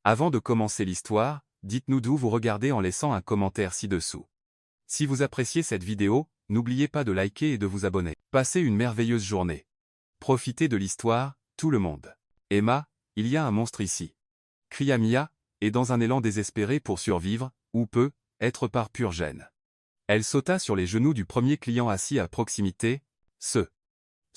Avant de commencer l'histoire, dites-nous d'où vous regardez en laissant un commentaire ci-dessous. Si vous appréciez cette vidéo, n'oubliez pas de liker et de vous abonner. Passez une merveilleuse journée. Profitez de l'histoire, tout le monde. Emma, il y a un monstre ici. Cria Mia, et dans un élan désespéré pour survivre, ou peut, être par pure gêne. Elle sauta sur les genoux du premier client assis à proximité. Ce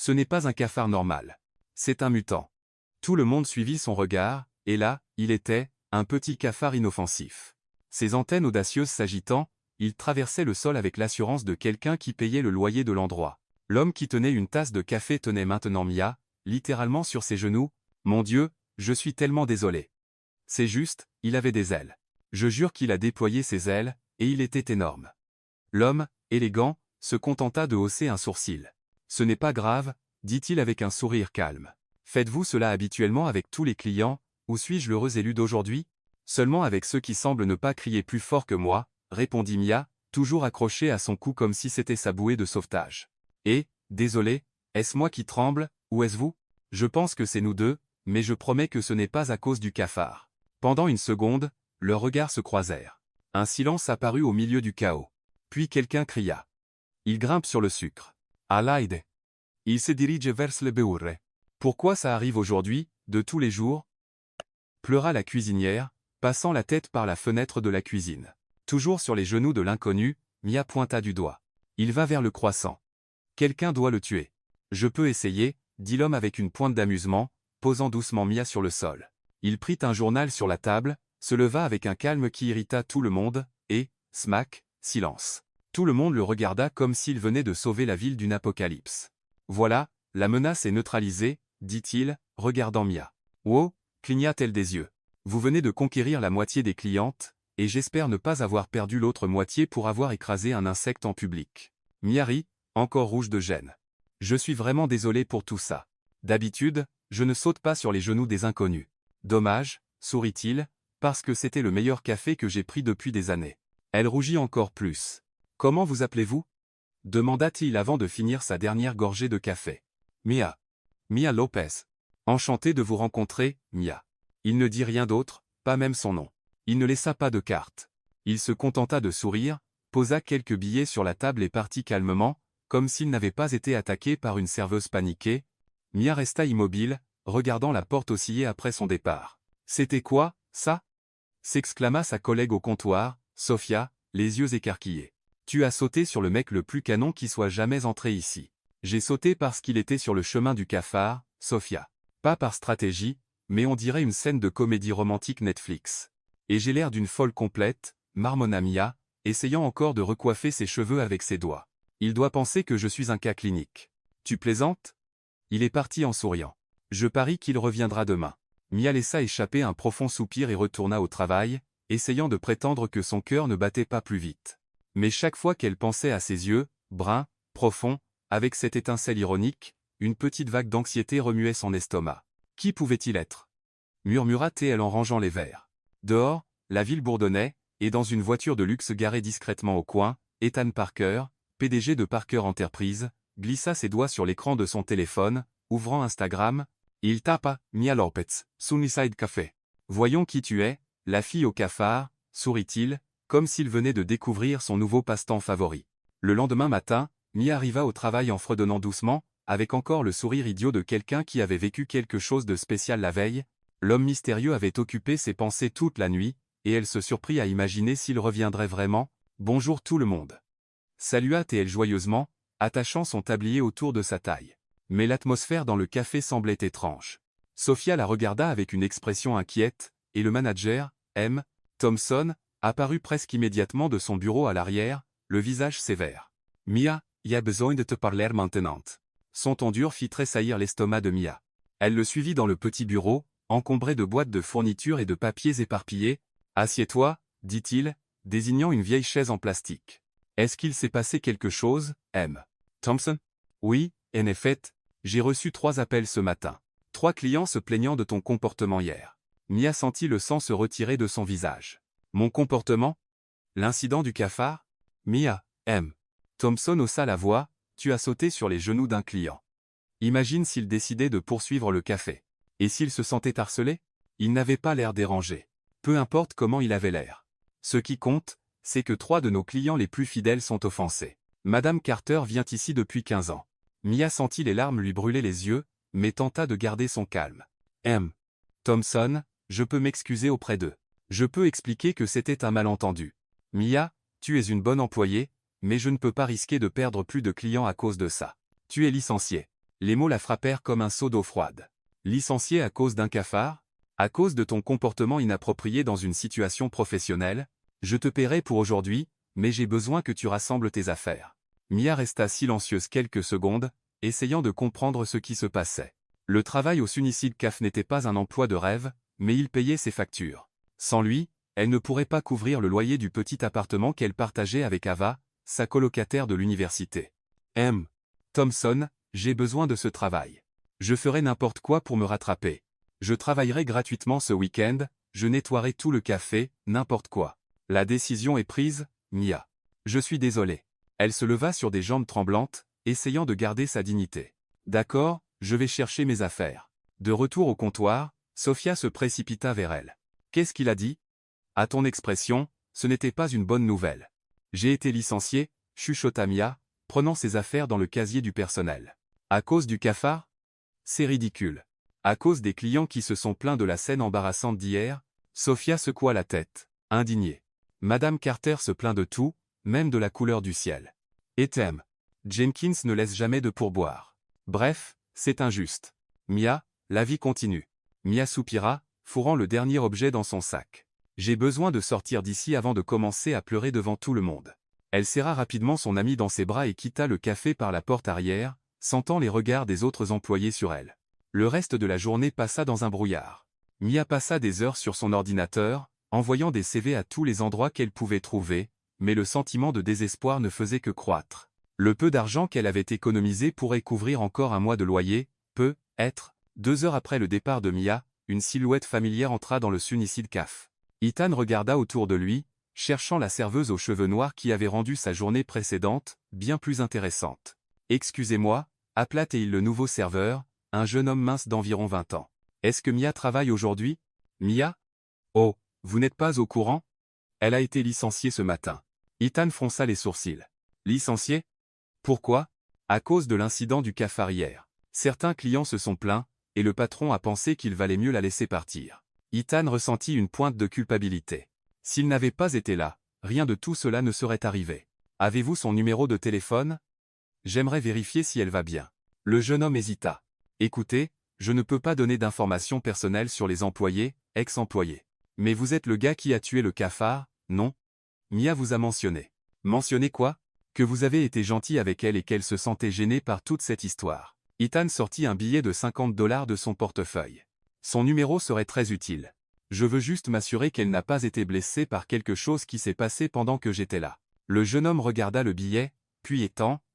n'est pas un cafard normal. C'est un mutant. Tout le monde suivit son regard, et là, il était, un petit cafard inoffensif. Ses antennes audacieuses s'agitant, il traversait le sol avec l'assurance de quelqu'un qui payait le loyer de l'endroit. L'homme qui tenait une tasse de café tenait maintenant Mia, littéralement sur ses genoux. « Mon Dieu, je suis tellement désolé. » C'est juste, il avait des ailes. Je jure qu'il a déployé ses ailes, et il était énorme. L'homme, élégant, se contenta de hausser un sourcil. « Ce n'est pas grave, » dit-il avec un sourire calme. « Faites-vous cela habituellement avec tous les clients, ou suis-je l'heureux élu d'aujourd'hui? Seulement avec ceux qui semblent ne pas crier plus fort que moi, » répondit Mia, toujours accrochée à son cou comme si c'était sa bouée de sauvetage. « Et, désolé, est-ce moi qui tremble, ou est-ce vous? Je pense que c'est nous deux, mais je promets que ce n'est pas à cause du cafard. » Pendant une seconde, leurs regards se croisèrent. Un silence apparut au milieu du chaos. Puis quelqu'un cria. « Il grimpe sur le sucre. Alaide. Il se dirige vers le beurre. Pourquoi ça arrive aujourd'hui, de tous les jours? » Pleura la cuisinière, passant la tête par la fenêtre de la cuisine. Toujours sur les genoux de l'inconnu, Mia pointa du doigt. « Il va vers le croissant. Quelqu'un doit le tuer. »« Je peux essayer, » dit l'homme avec une pointe d'amusement, posant doucement Mia sur le sol. Il prit un journal sur la table, se leva avec un calme qui irrita tout le monde, et, smack, silence. Tout le monde le regarda comme s'il venait de sauver la ville d'une apocalypse. « Voilà, la menace est neutralisée, » dit-il, regardant Mia. « Wow, cligna-t-elle des yeux. Vous venez de conquérir la moitié des clientes, et j'espère ne pas avoir perdu l'autre moitié pour avoir écrasé un insecte en public. » Mia rit, encore rouge de gêne. « Je suis vraiment désolé pour tout ça. D'habitude, je ne saute pas sur les genoux des inconnus. Dommage, sourit-il, parce que c'était le meilleur café que j'ai pris depuis des années. » Elle rougit encore plus. « Comment vous appelez-vous? » demanda-t-il avant de finir sa dernière gorgée de café. « Mia. Mia Lopez. Enchanté de vous rencontrer, Mia. » Il ne dit rien d'autre, pas même son nom. Il ne laissa pas de carte. Il se contenta de sourire, posa quelques billets sur la table et partit calmement, comme s'il n'avait pas été attaqué par une serveuse paniquée. Mia resta immobile, regardant la porte osciller après son départ. « C'était quoi, ça ?» s'exclama sa collègue au comptoir, Sophia, les yeux écarquillés. « Tu as sauté sur le mec le plus canon qui soit jamais entré ici. » « J'ai sauté parce qu'il était sur le chemin du cafard, Sophia. Pas par stratégie, mais on dirait une scène de comédie romantique Netflix. Et j'ai l'air d'une folle complète, marmonna Mia, essayant encore de recoiffer ses cheveux avec ses doigts. Il doit penser que je suis un cas clinique. Tu plaisantes? Il est parti en souriant. Je parie qu'il reviendra demain. Mia laissa échapper un profond soupir et retourna au travail, essayant de prétendre que son cœur ne battait pas plus vite. Mais chaque fois qu'elle pensait à ses yeux, bruns, profonds, avec cette étincelle ironique, une petite vague d'anxiété remuait son estomac. Qui pouvait-il être? Murmura-t-elle en rangeant les verres. Dehors, la ville bourdonnait, et dans une voiture de luxe garée discrètement au coin, Ethan Parker, PDG de Parker Enterprise, glissa ses doigts sur l'écran de son téléphone, ouvrant Instagram. « Il tapa, Mia Lopez, Sunnyside Café. Voyons qui tu es, la fille au cafard, » sourit-il, comme s'il venait de découvrir son nouveau passe-temps favori. Le lendemain matin, Mia arriva au travail en fredonnant doucement, avec encore le sourire idiot de quelqu'un qui avait vécu quelque chose de spécial la veille. L'homme mystérieux avait occupé ses pensées toute la nuit, et elle se surprit à imaginer s'il reviendrait vraiment. « Bonjour tout le monde. » salua-t-elle joyeusement, attachant son tablier autour de sa taille. Mais l'atmosphère dans le café semblait étrange. Sophia la regarda avec une expression inquiète, et le manager, M. Thompson, apparut presque immédiatement de son bureau à l'arrière, le visage sévère. « Mia, y a besoin de te parler maintenant. » Son ton dur fit tressaillir l'estomac de Mia. Elle le suivit dans le petit bureau, encombré de boîtes de fournitures et de papiers éparpillés. « Assieds-toi, » dit-il, désignant une vieille chaise en plastique. « Est-ce qu'il s'est passé quelque chose, M. Thompson? » « Oui, en effet, j'ai reçu 3 appels ce matin. 3 clients se plaignant de ton comportement hier. » Mia sentit le sang se retirer de son visage. « Mon comportement? L'incident du cafard? » Mia, M. Thompson haussa la voix. « Tu as sauté sur les genoux d'un client. Imagine s'il décidait de poursuivre le café. Et s'il se sentait harcelé? » Il n'avait pas l'air dérangé. Peu importe comment il avait l'air. Ce qui compte, c'est que 3 de nos clients les plus fidèles sont offensés. Madame Carter vient ici depuis 15 ans. Mia sentit les larmes lui brûler les yeux, mais tenta de garder son calme. Thompson, je peux m'excuser auprès d'eux. Je peux expliquer que c'était un malentendu. Mia, tu es une bonne employée, mais je ne peux pas risquer de perdre plus de clients à cause de ça. Tu es licencié. Les mots la frappèrent comme un seau d'eau froide. Licencié à cause d'un cafard? À cause de ton comportement inapproprié dans une situation professionnelle? Je te paierai pour aujourd'hui, mais j'ai besoin que tu rassembles tes affaires. Mia resta silencieuse quelques secondes, essayant de comprendre ce qui se passait. Le travail au Sunnyside Caf n'était pas un emploi de rêve, mais il payait ses factures. Sans lui, elle ne pourrait pas couvrir le loyer du petit appartement qu'elle partageait avec Ava, sa colocataire de l'université. Thompson, j'ai besoin de ce travail. Je ferai n'importe quoi pour me rattraper. Je travaillerai gratuitement ce week-end, je nettoierai tout le café, n'importe quoi. La décision est prise, Mia. Je suis désolé. Elle se leva sur des jambes tremblantes, essayant de garder sa dignité. D'accord, je vais chercher mes affaires. De retour au comptoir, Sophia se précipita vers elle. Qu'est-ce qu'il a dit? À ton expression, ce n'était pas une bonne nouvelle. J'ai été licencié, chuchota Mia, prenant ses affaires dans le casier du personnel. À cause du cafard? C'est ridicule. À cause des clients qui se sont plaints de la scène embarrassante d'hier? Sophia secoua la tête, indignée. Madame Carter se plaint de tout, même de la couleur du ciel. Jenkins ne laisse jamais de pourboire. Bref, c'est injuste. Mia, la vie continue. Mia soupira, fourrant le dernier objet dans son sac. J'ai besoin de sortir d'ici avant de commencer à pleurer devant tout le monde. Elle serra rapidement son amie dans ses bras et quitta le café par la porte arrière, sentant les regards des autres employés sur elle. Le reste de la journée passa dans un brouillard. Mia passa des heures sur son ordinateur, envoyant des CV à tous les endroits qu'elle pouvait trouver, mais le sentiment de désespoir ne faisait que croître. Le peu d'argent qu'elle avait économisé pourrait couvrir encore un mois de loyer, peut-être. 2 heures après le départ de Mia, une silhouette familière entra dans le Sunnyside Caf. Ethan regarda autour de lui, cherchant la serveuse aux cheveux noirs qui avait rendu sa journée précédente bien plus intéressante. « Excusez-moi » appela-t-il le nouveau serveur, un jeune homme mince d'environ 20 ans. « Est-ce que Mia travaille aujourd'hui? Mia? Oh, vous n'êtes pas au courant? Elle a été licenciée ce matin. » Ethan fronça les sourcils. « Licenciée? Pourquoi? À cause de l'incident du cafard hier. Certains clients se sont plaints, et le patron a pensé qu'il valait mieux la laisser partir. » Ethan ressentit une pointe de culpabilité. S'il n'avait pas été là, rien de tout cela ne serait arrivé. Avez-vous son numéro de téléphone? J'aimerais vérifier si elle va bien. Le jeune homme hésita. Écoutez, je ne peux pas donner d'informations personnelles sur les employés, ex-employés. Mais vous êtes le gars qui a tué le cafard, non? Mia vous a mentionné. Mentionné quoi? Que vous avez été gentil avec elle et qu'elle se sentait gênée par toute cette histoire. Ethan sortit un billet de $50 de son portefeuille. Son numéro serait très utile. Je veux juste m'assurer qu'elle n'a pas été blessée par quelque chose qui s'est passé pendant que j'étais là. Le jeune homme regarda le billet, puis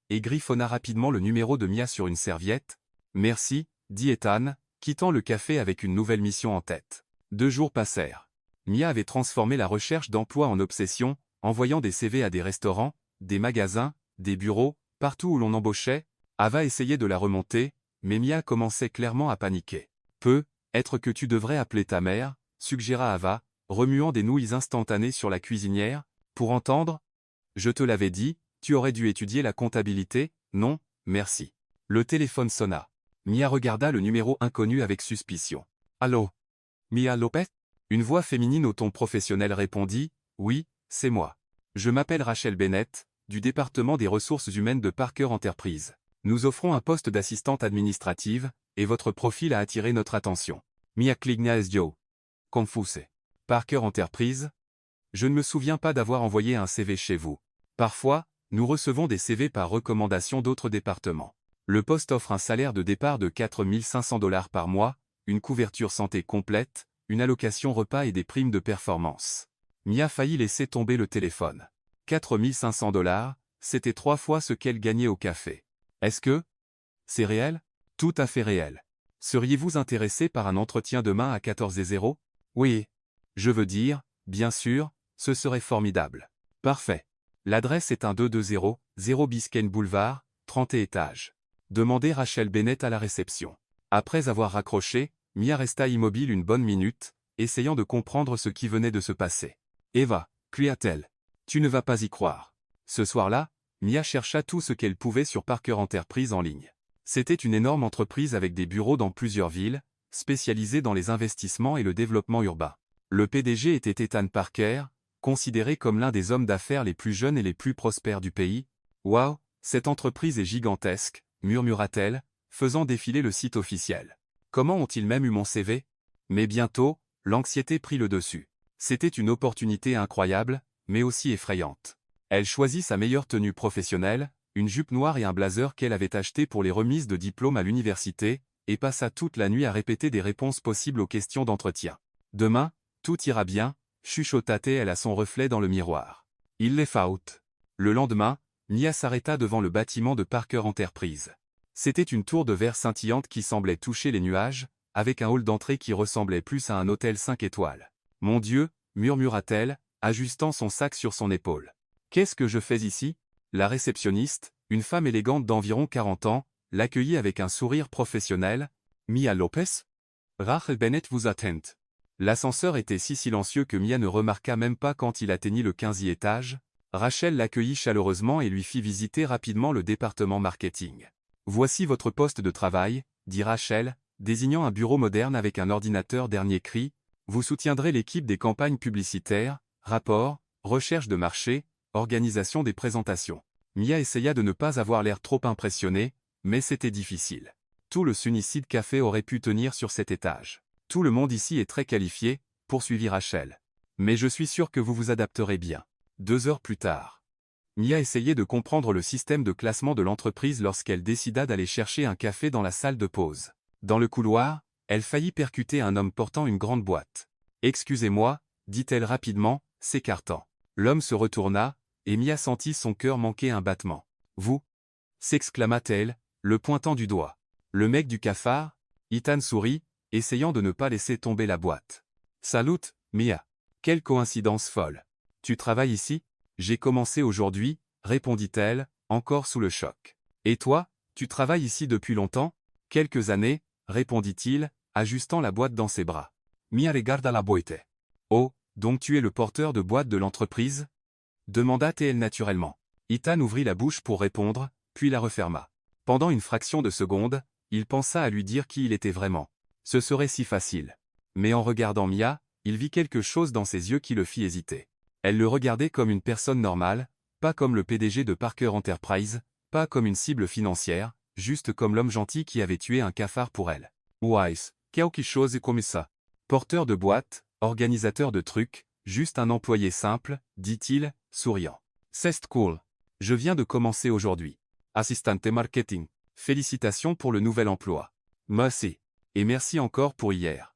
et griffonna rapidement le numéro de Mia sur une serviette. Merci, dit Ethan, quittant le café avec une nouvelle mission en tête. 2 jours passèrent. Mia avait transformé la recherche d'emploi en obsession, envoyant des CV à des restaurants, des magasins, des bureaux, partout où l'on embauchait. Ava essayait de la remonter, mais Mia commençait clairement à paniquer. Peut-être que tu devrais appeler ta mère, suggéra Ava, remuant des nouilles instantanées sur la cuisinière, pour entendre. Je te l'avais dit, tu aurais dû étudier la comptabilité, non, merci. Le téléphone sonna. Mia regarda le numéro inconnu avec suspicion. Allô? Mia Lopez? Une voix féminine au ton professionnel répondit, oui, c'est moi. Je m'appelle Rachel Bennett, du département des ressources humaines de Parker Enterprise. Nous offrons un poste d'assistante administrative, et votre profil a attiré notre attention. Mia cligna les yeux. Confuse. Parker Enterprise? Je ne me souviens pas d'avoir envoyé un CV chez vous. Parfois, nous recevons des CV par recommandation d'autres départements. Le poste offre un salaire de départ de $4 500 par mois, une couverture santé complète, une allocation repas et des primes de performance. Mia faillit laisser tomber le téléphone. $4 500, c'était 3 fois ce qu'elle gagnait au café. Est-ce que c'est réel? Tout à fait réel. Seriez-vous intéressé par un entretien demain à 14h00? Oui. Je veux dire, bien sûr, ce serait formidable. Parfait. L'adresse est un 220, 0 Biscayne Boulevard, 30 étages. Demandez Rachel Bennett à la réception. Après avoir raccroché, Mia resta immobile une bonne minute, essayant de comprendre ce qui venait de se passer. Eva, cria-t-elle. Tu ne vas pas y croire. Ce soir-là, Mia chercha tout ce qu'elle pouvait sur Parker Enterprise en ligne. C'était une énorme entreprise avec des bureaux dans plusieurs villes, spécialisée dans les investissements et le développement urbain. Le PDG était Ethan Parker, considéré comme l'un des hommes d'affaires les plus jeunes et les plus prospères du pays. « Waouh, cette entreprise est gigantesque », murmura-t-elle, faisant défiler le site officiel. « Comment ont-ils même eu mon CV ?» Mais bientôt, l'anxiété prit le dessus. C'était une opportunité incroyable, mais aussi effrayante. Elle choisit sa meilleure tenue professionnelle, une jupe noire et un blazer qu'elle avait acheté pour les remises de diplôme à l'université, et passa toute la nuit à répéter des réponses possibles aux questions d'entretien. « Demain, tout ira bien », chuchota-t-elle à son reflet dans le miroir. Il les out. Le lendemain, Mia s'arrêta devant le bâtiment de Parker Enterprise. C'était une tour de verre scintillante qui semblait toucher les nuages, avec un hall d'entrée qui ressemblait plus à un hôtel 5 étoiles. « Mon Dieu », murmura-t-elle, ajustant son sac sur son épaule. « Qu'est-ce que je fais ici ?» La réceptionniste, une femme élégante d'environ 40 ans, l'accueillit avec un sourire professionnel. « Mia Lopez ? Rachel Bennett vous attend. » L'ascenseur était si silencieux que Mia ne remarqua même pas quand il atteignit le 15e étage. Rachel l'accueillit chaleureusement et lui fit visiter rapidement le département marketing. « Voici votre poste de travail, » dit Rachel, désignant un bureau moderne avec un ordinateur dernier cri. « Vous soutiendrez l'équipe des campagnes publicitaires, rapports, recherche de marché, organisation des présentations. » Mia essaya de ne pas avoir l'air trop impressionnée, mais c'était difficile. Tout le Sunnyside Café aurait pu tenir sur cet étage. Tout le monde ici est très qualifié, poursuivit Rachel. Mais je suis sûr que vous vous adapterez bien. 2 heures plus tard. Mia essayait de comprendre le système de classement de l'entreprise lorsqu'elle décida d'aller chercher un café dans la salle de pause. Dans le couloir, elle faillit percuter un homme portant une grande boîte. « Excusez-moi », dit-elle rapidement, s'écartant. L'homme se retourna, et Mia sentit son cœur manquer un battement. « Vous » s'exclama-t-elle, le pointant du doigt. « Le mec du cafard ?» Ethan sourit, essayant de ne pas laisser tomber la boîte. « Salut, Mia. Quelle coïncidence folle. Tu travailles ici ? J'ai commencé aujourd'hui, » répondit-elle, encore sous le choc. « Et toi, tu travailles ici depuis longtemps ? » « Quelques années, » répondit-il, ajustant la boîte dans ses bras. Mia regarda la boîte. « Oh, donc tu es le porteur de boîte de l'entreprise ?» demanda-t-elle naturellement. Ethan ouvrit la bouche pour répondre, puis la referma. Pendant une fraction de seconde, il pensa à lui dire qui il était vraiment. Ce serait si facile. Mais en regardant Mia, il vit quelque chose dans ses yeux qui le fit hésiter. Elle le regardait comme une personne normale, pas comme le PDG de Parker Enterprise, pas comme une cible financière, juste comme l'homme gentil qui avait tué un cafard pour elle. Wise, quelque chose comme ça. Porteur de boîte, organisateur de trucs, juste un employé simple, dit-il, souriant. C'est cool. Je viens de commencer aujourd'hui. Assistante marketing. Félicitations pour le nouvel emploi. Merci. Et merci encore pour hier.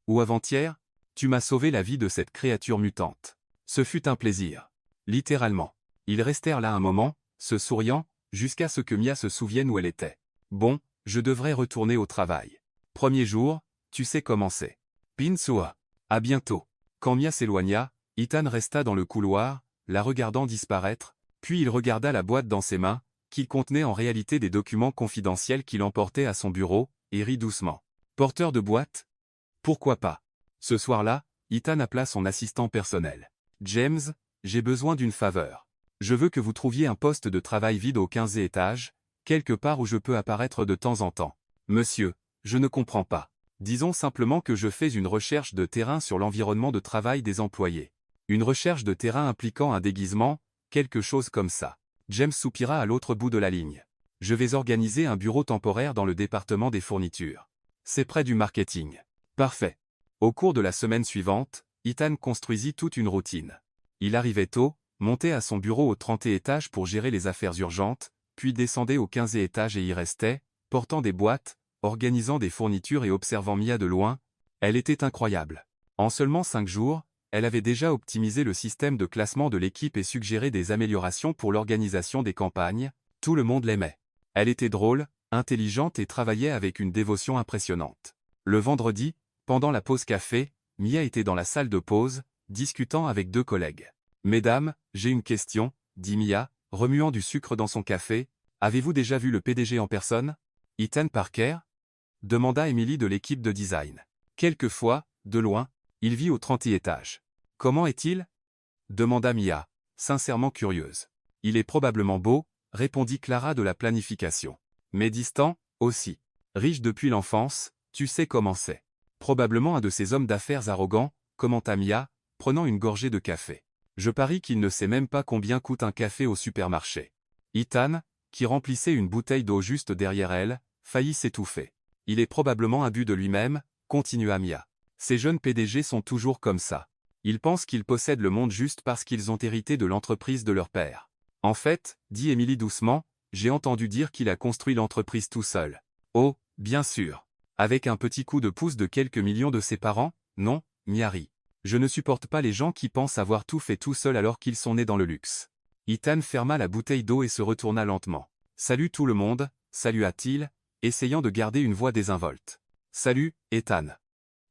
Ou avant-hier, tu m'as sauvé la vie de cette créature mutante. Ce fut un plaisir. Littéralement. Ils restèrent là un moment, se souriant, jusqu'à ce que Mia se souvienne où elle était. Bon, je devrais retourner au travail. Premier jour, tu sais comment c'est. Pinsua. À bientôt. Quand Mia s'éloigna, Ethan resta dans le couloir, la regardant disparaître, puis il regarda la boîte dans ses mains, qui contenait en réalité des documents confidentiels qu'il emportait à son bureau, et rit doucement. Porteur de boîte ? Pourquoi pas ? Ce soir-là, Ethan appela son assistant personnel. James, j'ai besoin d'une faveur. Je veux que vous trouviez un poste de travail vide au 15e étage, quelque part où je peux apparaître de temps en temps. Monsieur, je ne comprends pas. Disons simplement que je fais une recherche de terrain sur l'environnement de travail des employés. Une recherche de terrain impliquant un déguisement, quelque chose comme ça. James soupira à l'autre bout de la ligne. Je vais organiser un bureau temporaire dans le département des fournitures. C'est près du marketing. Parfait. Au cours de la semaine suivante, Ethan construisit toute une routine. Il arrivait tôt, montait à son bureau au 30e étage pour gérer les affaires urgentes, puis descendait au 15e étage et y restait, portant des boîtes, organisant des fournitures et observant Mia de loin. Elle était incroyable. En seulement 5 jours, elle avait déjà optimisé le système de classement de l'équipe et suggéré des améliorations pour l'organisation des campagnes. Tout le monde l'aimait. Elle était drôle, intelligente et travaillait avec une dévotion impressionnante. Le vendredi, pendant la pause café, Mia était dans la salle de pause, discutant avec 2 collègues. « Mesdames, j'ai une question, » dit Mia, remuant du sucre dans son café. « Avez-vous déjà vu le PDG en personne ?»« Ethan Parker ?» demanda Emily de l'équipe de design. « Quelquefois, de loin. » Il vit au 30e étage. Comment est-il? Demanda Mia, sincèrement curieuse. Il est probablement beau, répondit Clara de la planification. Mais distant, aussi. Riche depuis l'enfance, tu sais comment c'est. Probablement un de ces hommes d'affaires arrogants, commenta Mia, prenant une gorgée de café. Je parie qu'il ne sait même pas combien coûte un café au supermarché. Ethan, qui remplissait une bouteille d'eau juste derrière elle, faillit s'étouffer. Il est probablement imbu de lui-même, continua Mia. Ces jeunes PDG sont toujours comme ça. Ils pensent qu'ils possèdent le monde juste parce qu'ils ont hérité de l'entreprise de leur père. En fait, dit Emily doucement, j'ai entendu dire qu'il a construit l'entreprise tout seul. Oh, bien sûr. Avec un petit coup de pouce de quelques millions de ses parents, non, Mia rit. Je ne supporte pas les gens qui pensent avoir tout fait tout seul alors qu'ils sont nés dans le luxe. Ethan ferma la bouteille d'eau et se retourna lentement. Salut tout le monde, salua-t-il, essayant de garder une voix désinvolte. Salut, Ethan.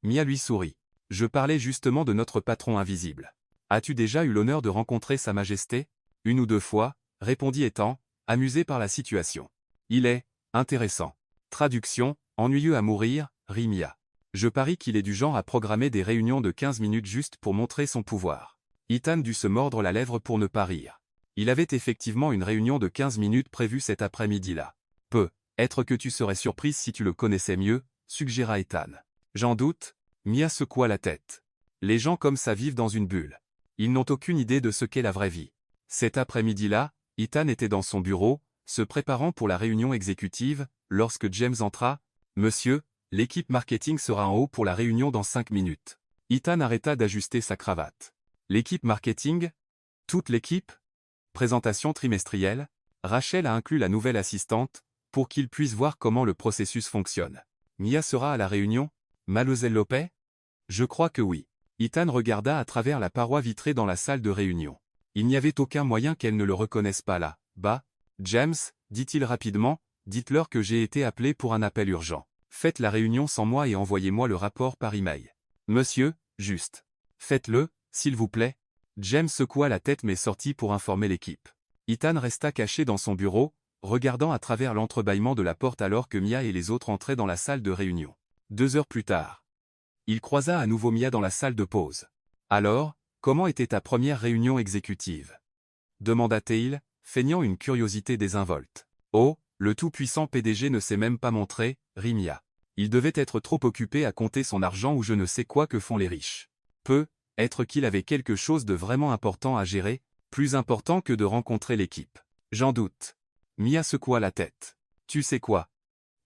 Mia lui sourit. Je parlais justement de notre patron invisible. As-tu déjà eu l'honneur de rencontrer Sa Majesté? Une ou deux fois, répondit Ethan, amusé par la situation. Il est intéressant. Traduction, ennuyeux à mourir, rit Mia. Je parie qu'il est du genre à programmer des réunions de 15 minutes juste pour montrer son pouvoir. Ethan dut se mordre la lèvre pour ne pas rire. Il avait effectivement une réunion de 15 minutes prévue cet après-midi-là. Peut-être que tu serais surprise si tu le connaissais mieux, suggéra Ethan. J'en doute, Mia secoua la tête. Les gens comme ça vivent dans une bulle. Ils n'ont aucune idée de ce qu'est la vraie vie. Cet après-midi-là, Ethan était dans son bureau, se préparant pour la réunion exécutive, lorsque James entra. Monsieur, l'équipe marketing sera en haut pour la réunion dans 5 minutes. Ethan arrêta d'ajuster sa cravate. L'équipe marketing? Toute l'équipe? Présentation trimestrielle? Rachel a inclus la nouvelle assistante, pour qu'il puisse voir comment le processus fonctionne. Mia sera à la réunion? Mademoiselle Lopez? Je crois que oui. Ethan regarda à travers la paroi vitrée dans la salle de réunion. Il n'y avait aucun moyen qu'elle ne le reconnaisse pas là. Bah, James, dit-il rapidement, dites-leur que j'ai été appelé pour un appel urgent. Faites la réunion sans moi et envoyez-moi le rapport par email. Monsieur, juste. Faites-le, s'il vous plaît. James secoua la tête mais sortit pour informer l'équipe. Ethan resta caché dans son bureau, regardant à travers l'entrebâillement de la porte alors que Mia et les autres entraient dans la salle de réunion. 2 heures plus tard. Il croisa à nouveau Mia dans la salle de pause. Alors, comment était ta première réunion exécutive? Demanda-t-il, feignant une curiosité désinvolte. Oh, le tout-puissant PDG ne s'est même pas montré, rit Mia. Il devait être trop occupé à compter son argent ou je ne sais quoi que font les riches. Peut-être qu'il avait quelque chose de vraiment important à gérer, plus important que de rencontrer l'équipe. J'en doute. Mia secoua la tête. Tu sais quoi?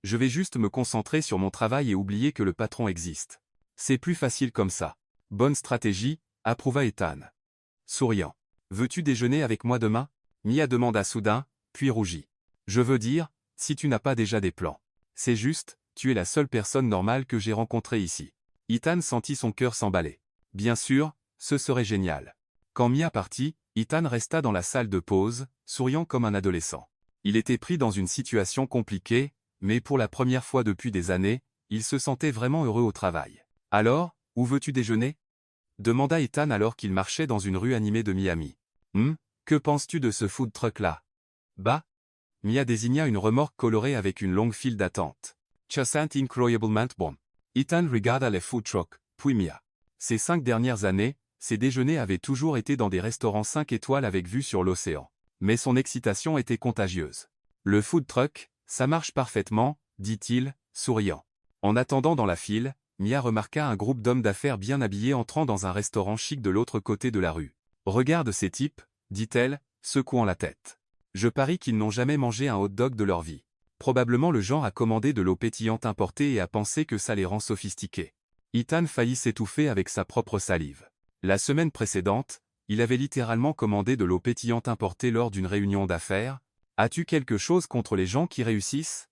Je vais juste me concentrer sur mon travail et oublier que le patron existe. C'est plus facile comme ça. Bonne stratégie, approuva Ethan. Souriant. Veux-tu déjeuner avec moi demain? Mia demanda soudain, puis rougit. Je veux dire, si tu n'as pas déjà des plans. C'est juste, tu es la seule personne normale que j'ai rencontrée ici. Ethan sentit son cœur s'emballer. Bien sûr, ce serait génial. Quand Mia partit, Ethan resta dans la salle de pause, souriant comme un adolescent. Il était pris dans une situation compliquée, mais pour la première fois depuis des années, il se sentait vraiment heureux au travail. Alors, où veux-tu déjeuner? Demanda Ethan alors qu'il marchait dans une rue animée de Miami. Que penses-tu de ce food truck-là? Bah? Mia désigna une remorque colorée avec une longue file d'attente. Just incroyablement bon. Ethan regarda les food trucks, puis Mia. Ces 5 dernières années, ses déjeuners avaient toujours été dans des restaurants 5 étoiles avec vue sur l'océan. Mais son excitation était contagieuse. Le food truck, ça marche parfaitement, dit-il, souriant. En attendant dans la file, Mia remarqua un groupe d'hommes d'affaires bien habillés entrant dans un restaurant chic de l'autre côté de la rue. Regarde ces types, dit-elle, secouant la tête. Je parie qu'ils n'ont jamais mangé un hot-dog de leur vie. Probablement le genre à commander de l'eau pétillante importée et à penser que ça les rend sophistiqués. Ethan faillit s'étouffer avec sa propre salive. La semaine précédente, il avait littéralement commandé de l'eau pétillante importée lors d'une réunion d'affaires. As-tu quelque chose contre les gens qui réussissent?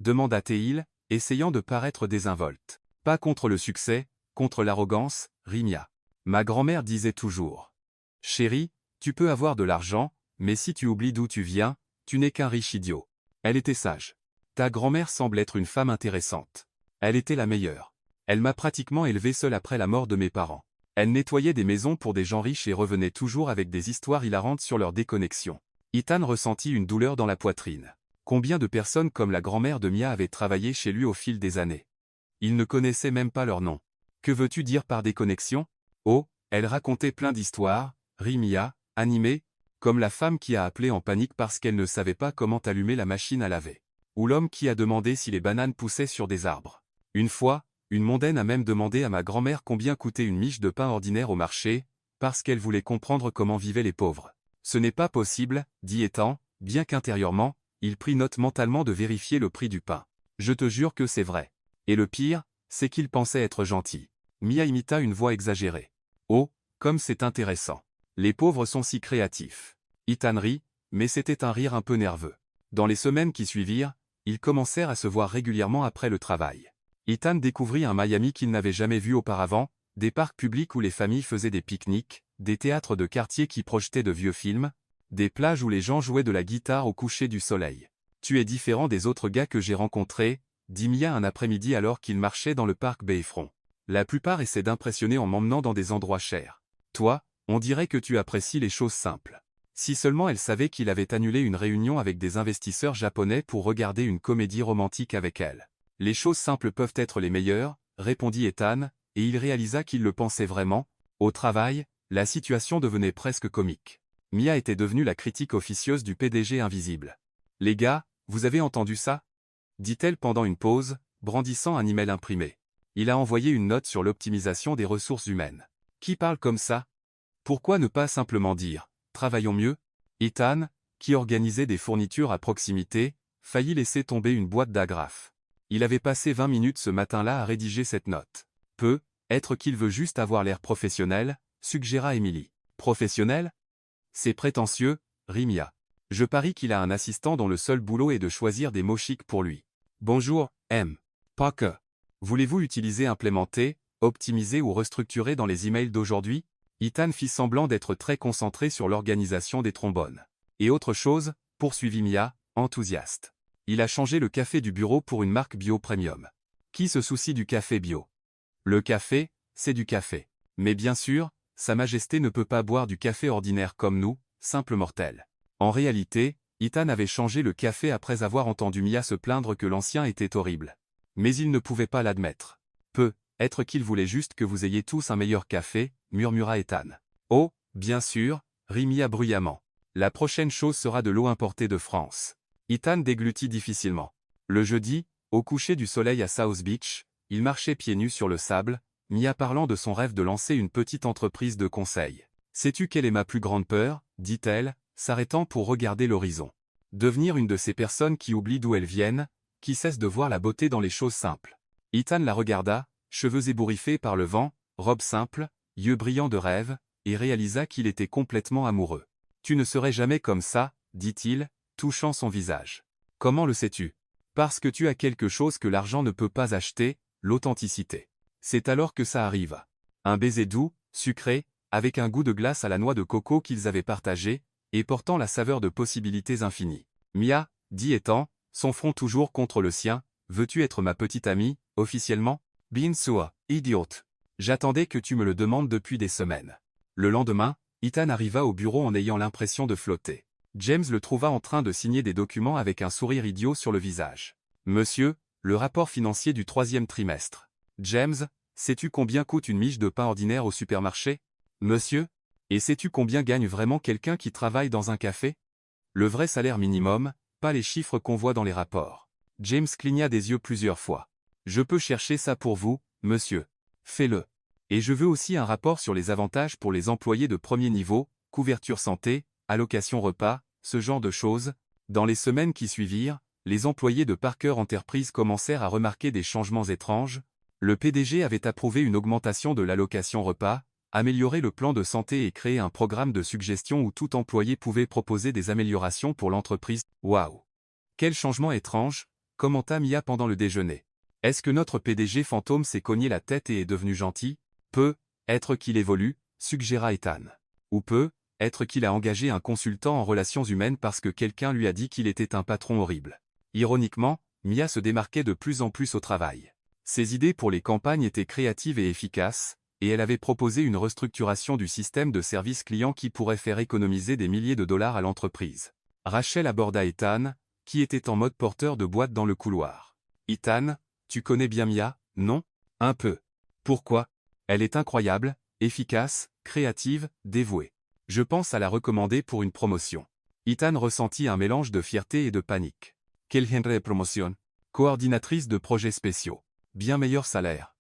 Demanda-t-il, essayant de paraître désinvolte. Pas contre le succès, contre l'arrogance, rit Mia. Ma grand-mère disait toujours. Chérie, tu peux avoir de l'argent, mais si tu oublies d'où tu viens, tu n'es qu'un riche idiot. Elle était sage. Ta grand-mère semble être une femme intéressante. Elle était la meilleure. Elle m'a pratiquement élevé seule après la mort de mes parents. Elle nettoyait des maisons pour des gens riches et revenait toujours avec des histoires hilarantes sur leur déconnexion. Ethan ressentit une douleur dans la poitrine. Combien de personnes comme la grand-mère de Mia avaient travaillé chez lui au fil des années? Il ne connaissait même pas leur nom. Que veux-tu dire par déconnexion? Oh, elle racontait plein d'histoires, rit Mia, animée, comme la femme qui a appelé en panique parce qu'elle ne savait pas comment allumer la machine à laver. Ou l'homme qui a demandé si les bananes poussaient sur des arbres. Une fois, une mondaine a même demandé à ma grand-mère combien coûtait une miche de pain ordinaire au marché, parce qu'elle voulait comprendre comment vivaient les pauvres. Ce n'est pas possible, dit Ethan, bien qu'intérieurement, il prit note mentalement de vérifier le prix du pain. Je te jure que c'est vrai. Et le pire, c'est qu'il pensait être gentil. Mia imita une voix exagérée. Oh, comme c'est intéressant. Les pauvres sont si créatifs. Ethan rit, mais c'était un rire un peu nerveux. Dans les semaines qui suivirent, ils commencèrent à se voir régulièrement après le travail. Ethan découvrit un Miami qu'il n'avait jamais vu auparavant, des parcs publics où les familles faisaient des pique-niques, des théâtres de quartier qui projetaient de vieux films, des plages où les gens jouaient de la guitare au coucher du soleil. Tu es différent des autres gars que j'ai rencontrés, dit Mia un après-midi alors qu'ils marchaient dans le parc Bayfront. La plupart essaient d'impressionner en m'emmenant dans des endroits chers. Toi, on dirait que tu apprécies les choses simples. Si seulement elle savait qu'il avait annulé une réunion avec des investisseurs japonais pour regarder une comédie romantique avec elle. Les choses simples peuvent être les meilleures, répondit Ethan, et il réalisa qu'il le pensait vraiment. Au travail, la situation devenait presque comique. Mia était devenue la critique officieuse du PDG invisible. Les gars, vous avez entendu ça? Dit-elle pendant une pause, brandissant un email imprimé. Il a envoyé une note sur l'optimisation des ressources humaines. Qui parle comme ça? Pourquoi ne pas simplement dire « travaillons mieux » Ethan, qui organisait des fournitures à proximité, faillit laisser tomber une boîte d'agrafes. Il avait passé 20 minutes ce matin-là à rédiger cette note. Peut-être qu'il veut juste avoir l'air professionnel, suggéra Emily. Professionnel? C'est prétentieux, rit Mia. Je parie qu'il a un assistant dont le seul boulot est de choisir des mots chics pour lui. Bonjour, M. Parker. Voulez-vous utiliser implémenter, optimiser ou restructurer dans les emails d'aujourd'hui? Ethan fit semblant d'être très concentré sur l'organisation des trombones. Et autre chose, poursuivit Mia, enthousiaste. Il a changé le café du bureau pour une marque bio premium. Qui se soucie du café bio? Le café, c'est du café. Mais bien sûr, Sa Majesté ne peut pas boire du café ordinaire comme nous, simples mortels. En réalité, Ethan avait changé le café après avoir entendu Mia se plaindre que l'ancien était horrible. Mais il ne pouvait pas l'admettre. Peut-être qu'il voulait juste que vous ayez tous un meilleur café, murmura Ethan. Oh, bien sûr, rit Mia bruyamment. La prochaine chose sera de l'eau importée de France. Ethan déglutit difficilement. Le jeudi, au coucher du soleil à South Beach, il marchait pieds nus sur le sable, Mia parlant de son rêve de lancer une petite entreprise de conseil. Sais-tu quelle est ma plus grande peur, dit-elle, s'arrêtant pour regarder l'horizon. Devenir une de ces personnes qui oublient d'où elles viennent, qui cessent de voir la beauté dans les choses simples. Ethan la regarda, cheveux ébouriffés par le vent, robe simple, yeux brillants de rêve, et réalisa qu'il était complètement amoureux. Tu ne serais jamais comme ça, dit-il, touchant son visage. Comment le sais-tu? Parce que tu as quelque chose que l'argent ne peut pas acheter, l'authenticité. C'est alors que ça arrive. Un baiser doux, sucré, avec un goût de glace à la noix de coco qu'ils avaient partagé, et portant la saveur de possibilités infinies. Mia, dit Ethan, son front toujours contre le sien, veux-tu être ma petite amie, officiellement? Bien sûr, idiote. J'attendais que tu me le demandes depuis des semaines. Le lendemain, Ethan arriva au bureau en ayant l'impression de flotter. James le trouva en train de signer des documents avec un sourire idiot sur le visage. Monsieur, le rapport financier du 3e trimestre. James, sais-tu combien coûte une miche de pain ordinaire au supermarché? Monsieur? Et sais-tu combien gagne vraiment quelqu'un qui travaille dans un café? Le vrai salaire minimum, pas les chiffres qu'on voit dans les rapports. James cligna des yeux plusieurs fois. Je peux chercher ça pour vous, monsieur. Fais-le. Et je veux aussi un rapport sur les avantages pour les employés de premier niveau, couverture santé, allocation repas, ce genre de choses. Dans les semaines qui suivirent, les employés de Parker Enterprise commencèrent à remarquer des changements étranges. Le PDG avait approuvé une augmentation de l'allocation repas, amélioré le plan de santé et créé un programme de suggestion où tout employé pouvait proposer des améliorations pour l'entreprise. Waouh! Quel changement étrange, commenta Mia pendant le déjeuner. Est-ce que notre PDG fantôme s'est cogné la tête et est devenu gentil? Peut-être qu'il évolue, suggéra Ethan. Ou peut-être qu'il a engagé un consultant en relations humaines parce que quelqu'un lui a dit qu'il était un patron horrible. Ironiquement, Mia se démarquait de plus en plus au travail. Ses idées pour les campagnes étaient créatives et efficaces, et elle avait proposé une restructuration du système de service client qui pourrait faire économiser des milliers de dollars à l'entreprise. Rachel aborda Ethan, qui était en mode porteur de boîte dans le couloir. Ethan, tu connais bien Mia, non? Un peu. Pourquoi? Elle est incroyable, efficace, créative, dévouée. Je pense à la recommander pour une promotion. Ethan ressentit un mélange de fierté et de panique. Quel genre de promotion? Coordinatrice de projets spéciaux. Bien meilleur salaire.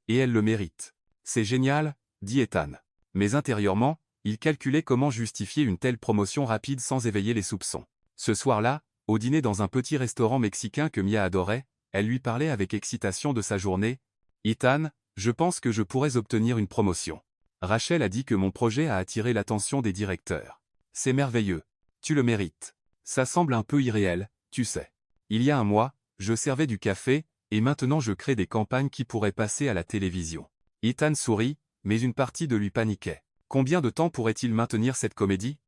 Et elle le mérite. C'est génial, dit Ethan. Mais intérieurement, il calculait comment justifier une telle promotion rapide sans éveiller les soupçons. Ce soir-là, au dîner dans un petit restaurant mexicain que Mia adorait, elle lui parlait avec excitation de sa journée. « Ethan, je pense que je pourrais obtenir une promotion. Rachel a dit que mon projet a attiré l'attention des directeurs. C'est merveilleux. Tu le mérites. Ça semble un peu irréel, tu sais. Il y a un mois, je servais du café, et maintenant je crée des campagnes qui pourraient passer à la télévision. » Ethan sourit, mais une partie de lui paniquait. Combien de temps pourrait-il maintenir cette comédie?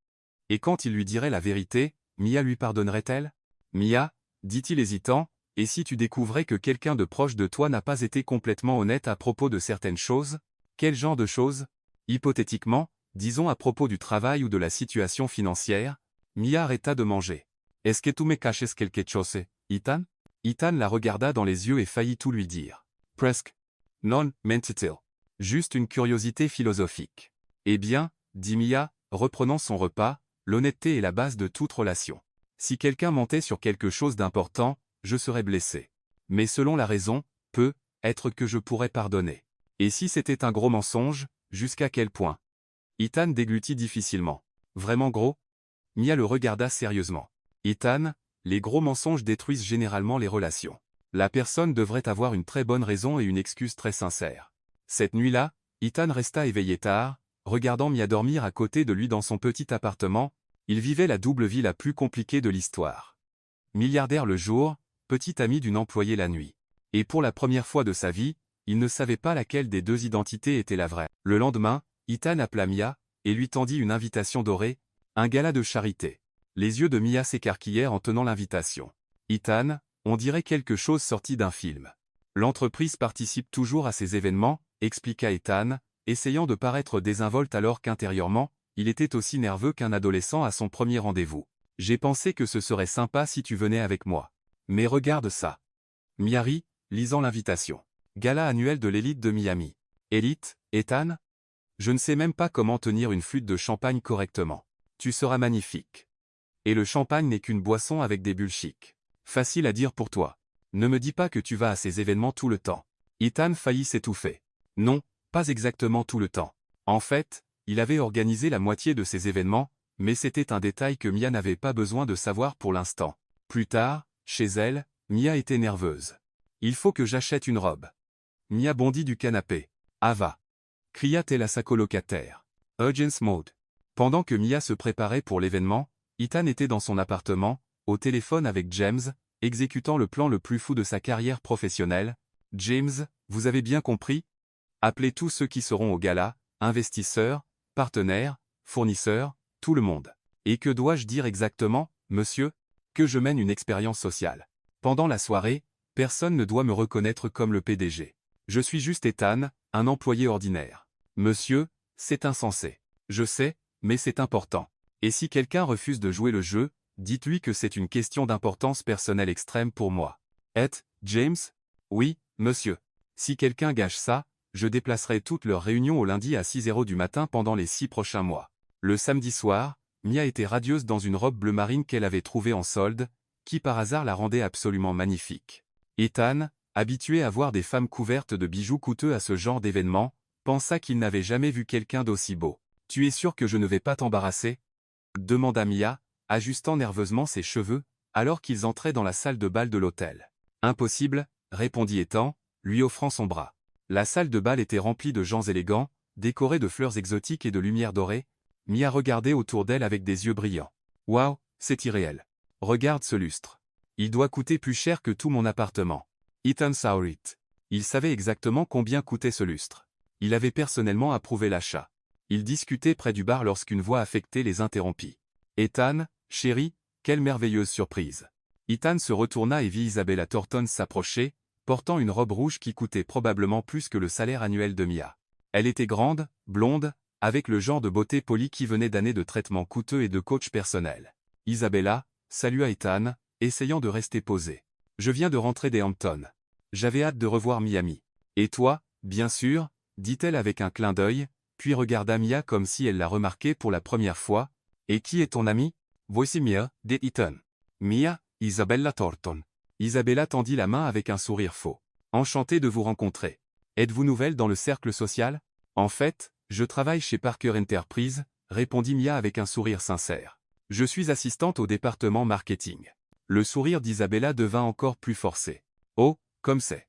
Et quand il lui dirait la vérité, Mia lui pardonnerait-elle? Mia, dit-il hésitant, et si tu découvrais que quelqu'un de proche de toi n'a pas été complètement honnête à propos de certaines choses? Quel genre de choses? Hypothétiquement, disons à propos du travail ou de la situation financière. Mia arrêta de manger. Est-ce que tu me caches quelque chose, Ethan? Ethan la regarda dans les yeux et faillit tout lui dire. Presque. Non, mentit-il. Juste une curiosité philosophique. Eh bien, dit Mia, reprenant son repas, l'honnêteté est la base de toute relation. Si quelqu'un mentait sur quelque chose d'important, je serais blessé. Mais selon la raison, peut être que je pourrais pardonner. Et si c'était un gros mensonge, jusqu'à quel point? Ethan déglutit difficilement. Vraiment gros? Mia le regarda sérieusement. Ethan, les gros mensonges détruisent généralement les relations. La personne devrait avoir une très bonne raison et une excuse très sincère. Cette nuit-là, Ethan resta éveillé tard, regardant Mia dormir à côté de lui dans son petit appartement. Il vivait la double vie la plus compliquée de l'histoire. Milliardaire le jour, petit ami d'une employée la nuit. Et pour la première fois de sa vie, il ne savait pas laquelle des deux identités était la vraie. Le lendemain, Ethan appela Mia, et lui tendit une invitation dorée, un gala de charité. Les yeux de Mia s'écarquillèrent en tenant l'invitation. Ethan, on dirait quelque chose sorti d'un film. L'entreprise participe toujours à ces événements, expliqua Ethan, essayant de paraître désinvolte alors qu'intérieurement, il était aussi nerveux qu'un adolescent à son premier rendez-vous. J'ai pensé que ce serait sympa si tu venais avec moi. Mais regarde ça. Mia rit, lisant l'invitation. Gala annuel de l'élite de Miami. Élite, Ethan? Je ne sais même pas comment tenir une flûte de champagne correctement. Tu seras magnifique. Et le champagne n'est qu'une boisson avec des bulles chic. Facile à dire pour toi. Ne me dis pas que tu vas à ces événements tout le temps. Ethan faillit s'étouffer. Non, pas exactement tout le temps. En fait, il avait organisé la moitié de ces événements, mais c'était un détail que Mia n'avait pas besoin de savoir pour l'instant. Plus tard, chez elle, Mia était nerveuse. Il faut que j'achète une robe. Mia bondit du canapé. Ava. Cria-t-elle à sa colocataire. Urgence mode. Pendant que Mia se préparait pour l'événement, Ethan était dans son appartement, au téléphone avec James, exécutant le plan le plus fou de sa carrière professionnelle. James, vous avez bien compris? Appelez tous ceux qui seront au gala, investisseurs, partenaires, fournisseurs, tout le monde. Et que dois-je dire exactement, monsieur? Que je mène une expérience sociale. Pendant la soirée, personne ne doit me reconnaître comme le PDG. Je suis juste Ethan, un employé ordinaire. Monsieur, c'est insensé. Je sais, mais c'est important. Et si quelqu'un refuse de jouer le jeu, dites-lui que c'est une question d'importance personnelle extrême pour moi. James? Oui, monsieur. Si quelqu'un gâche ça, je déplacerai toutes leurs réunions au lundi à 6h du matin pendant les 6 prochains mois. Le samedi soir, Mia était radieuse dans une robe bleu marine qu'elle avait trouvée en solde, qui par hasard la rendait absolument magnifique. Ethan, habitué à voir des femmes couvertes de bijoux coûteux à ce genre d'événement, pensa qu'il n'avait jamais vu quelqu'un d'aussi beau. « Tu es sûr que je ne vais pas t'embarrasser ?» demanda Mia, ajustant nerveusement ses cheveux, alors qu'ils entraient dans la salle de bal de l'hôtel. « Impossible, répondit Ethan, lui offrant son bras. La salle de bal était remplie de gens élégants, décorés de fleurs exotiques et de lumière dorée. Mia regardait autour d'elle avec des yeux brillants. « Waouh, c'est irréel. Regarde ce lustre. Il doit coûter plus cher que tout mon appartement. » Ethan sourit. Il savait exactement combien coûtait ce lustre. Il avait personnellement approuvé l'achat. Ils discutaient près du bar lorsqu'une voix affectée les interrompit. « Ethan, chérie, quelle merveilleuse surprise. » Ethan se retourna et vit Isabella Thornton s'approcher, portant une robe rouge qui coûtait probablement plus que le salaire annuel de Mia. Elle était grande, blonde, avec le genre de beauté polie qui venait d'années de traitements coûteux et de coach personnel. Isabella salua Ethan, essayant de rester posée. « Je viens de rentrer des Hamptons. J'avais hâte de revoir Miami. Et toi, Bien sûr, dit-elle avec un clin d'œil, puis regarda Mia comme si elle la remarquait pour la première fois. Et qui est ton ami? Voici Mia, dit Ethan. Mia, Isabella Thornton. Isabella tendit la main avec un sourire faux. Enchantée de vous rencontrer. Êtes-vous nouvelle dans le cercle social? En fait, je travaille chez Parker Enterprise, répondit Mia avec un sourire sincère. Je suis assistante au département marketing. Le sourire d'Isabella devint encore plus forcé. Oh, comme c'est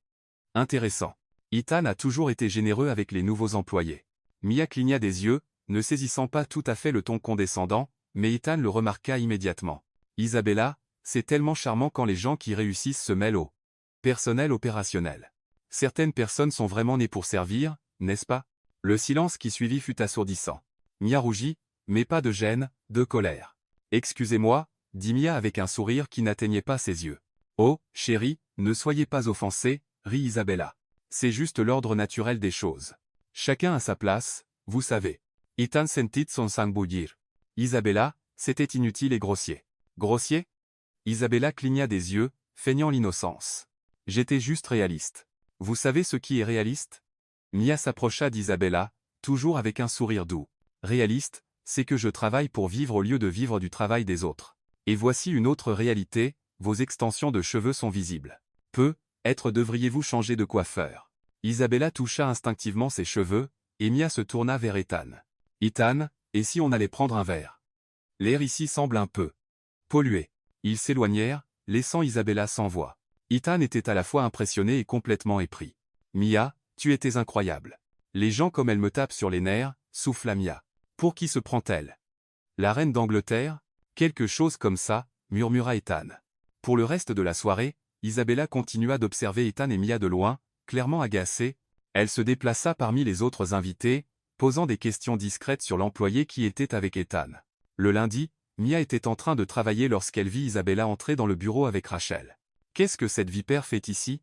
intéressant. Ethan a toujours été généreux avec les nouveaux employés. Mia cligna des yeux, ne saisissant pas tout à fait le ton condescendant, mais Ethan le remarqua immédiatement. Isabella, c'est tellement charmant quand les gens qui réussissent se mêlent au personnel opérationnel. Certaines personnes sont vraiment nées pour servir, n'est-ce pas? Le silence qui suivit fut assourdissant. Mia rougit, mais pas de gêne, de colère. Excusez-moi, dit Mia avec un sourire qui n'atteignait pas ses yeux. Oh, chérie, ne soyez pas offensée, rit Isabella. C'est juste l'ordre naturel des choses. Chacun a sa place, vous savez. Ethan sentit son sang bouillir. Isabella, c'était inutile et grossier. Grossier? Isabella cligna des yeux, feignant l'innocence. J'étais juste réaliste. Vous savez ce qui est réaliste? Mia s'approcha d'Isabella, toujours avec un sourire doux. Réaliste, c'est que je travaille pour vivre au lieu de vivre du travail des autres. Et voici une autre réalité, vos extensions de cheveux sont visibles. Peut-être devriez-vous changer de coiffeur. Isabella toucha instinctivement ses cheveux, et Mia se tourna vers Ethan. Ethan, et si on allait prendre un verre? L'air ici semble un peu pollué. Ils s'éloignèrent, laissant Isabella sans voix. Ethan était à la fois impressionné et complètement épris. Mia, tu étais incroyable. Les gens comme elle me tapent sur les nerfs, souffla Mia. Pour qui se prend-elle? La reine d'Angleterre? Quelque chose comme ça, murmura Ethan. Pour le reste de la soirée, Isabella continua d'observer Ethan et Mia de loin, clairement agacée. Elle se déplaça parmi les autres invités, posant des questions discrètes sur l'employé qui était avec Ethan. Le lundi, Mia était en train de travailler lorsqu'elle vit Isabella entrer dans le bureau avec Rachel. « Qu'est-ce que cette vipère fait ici »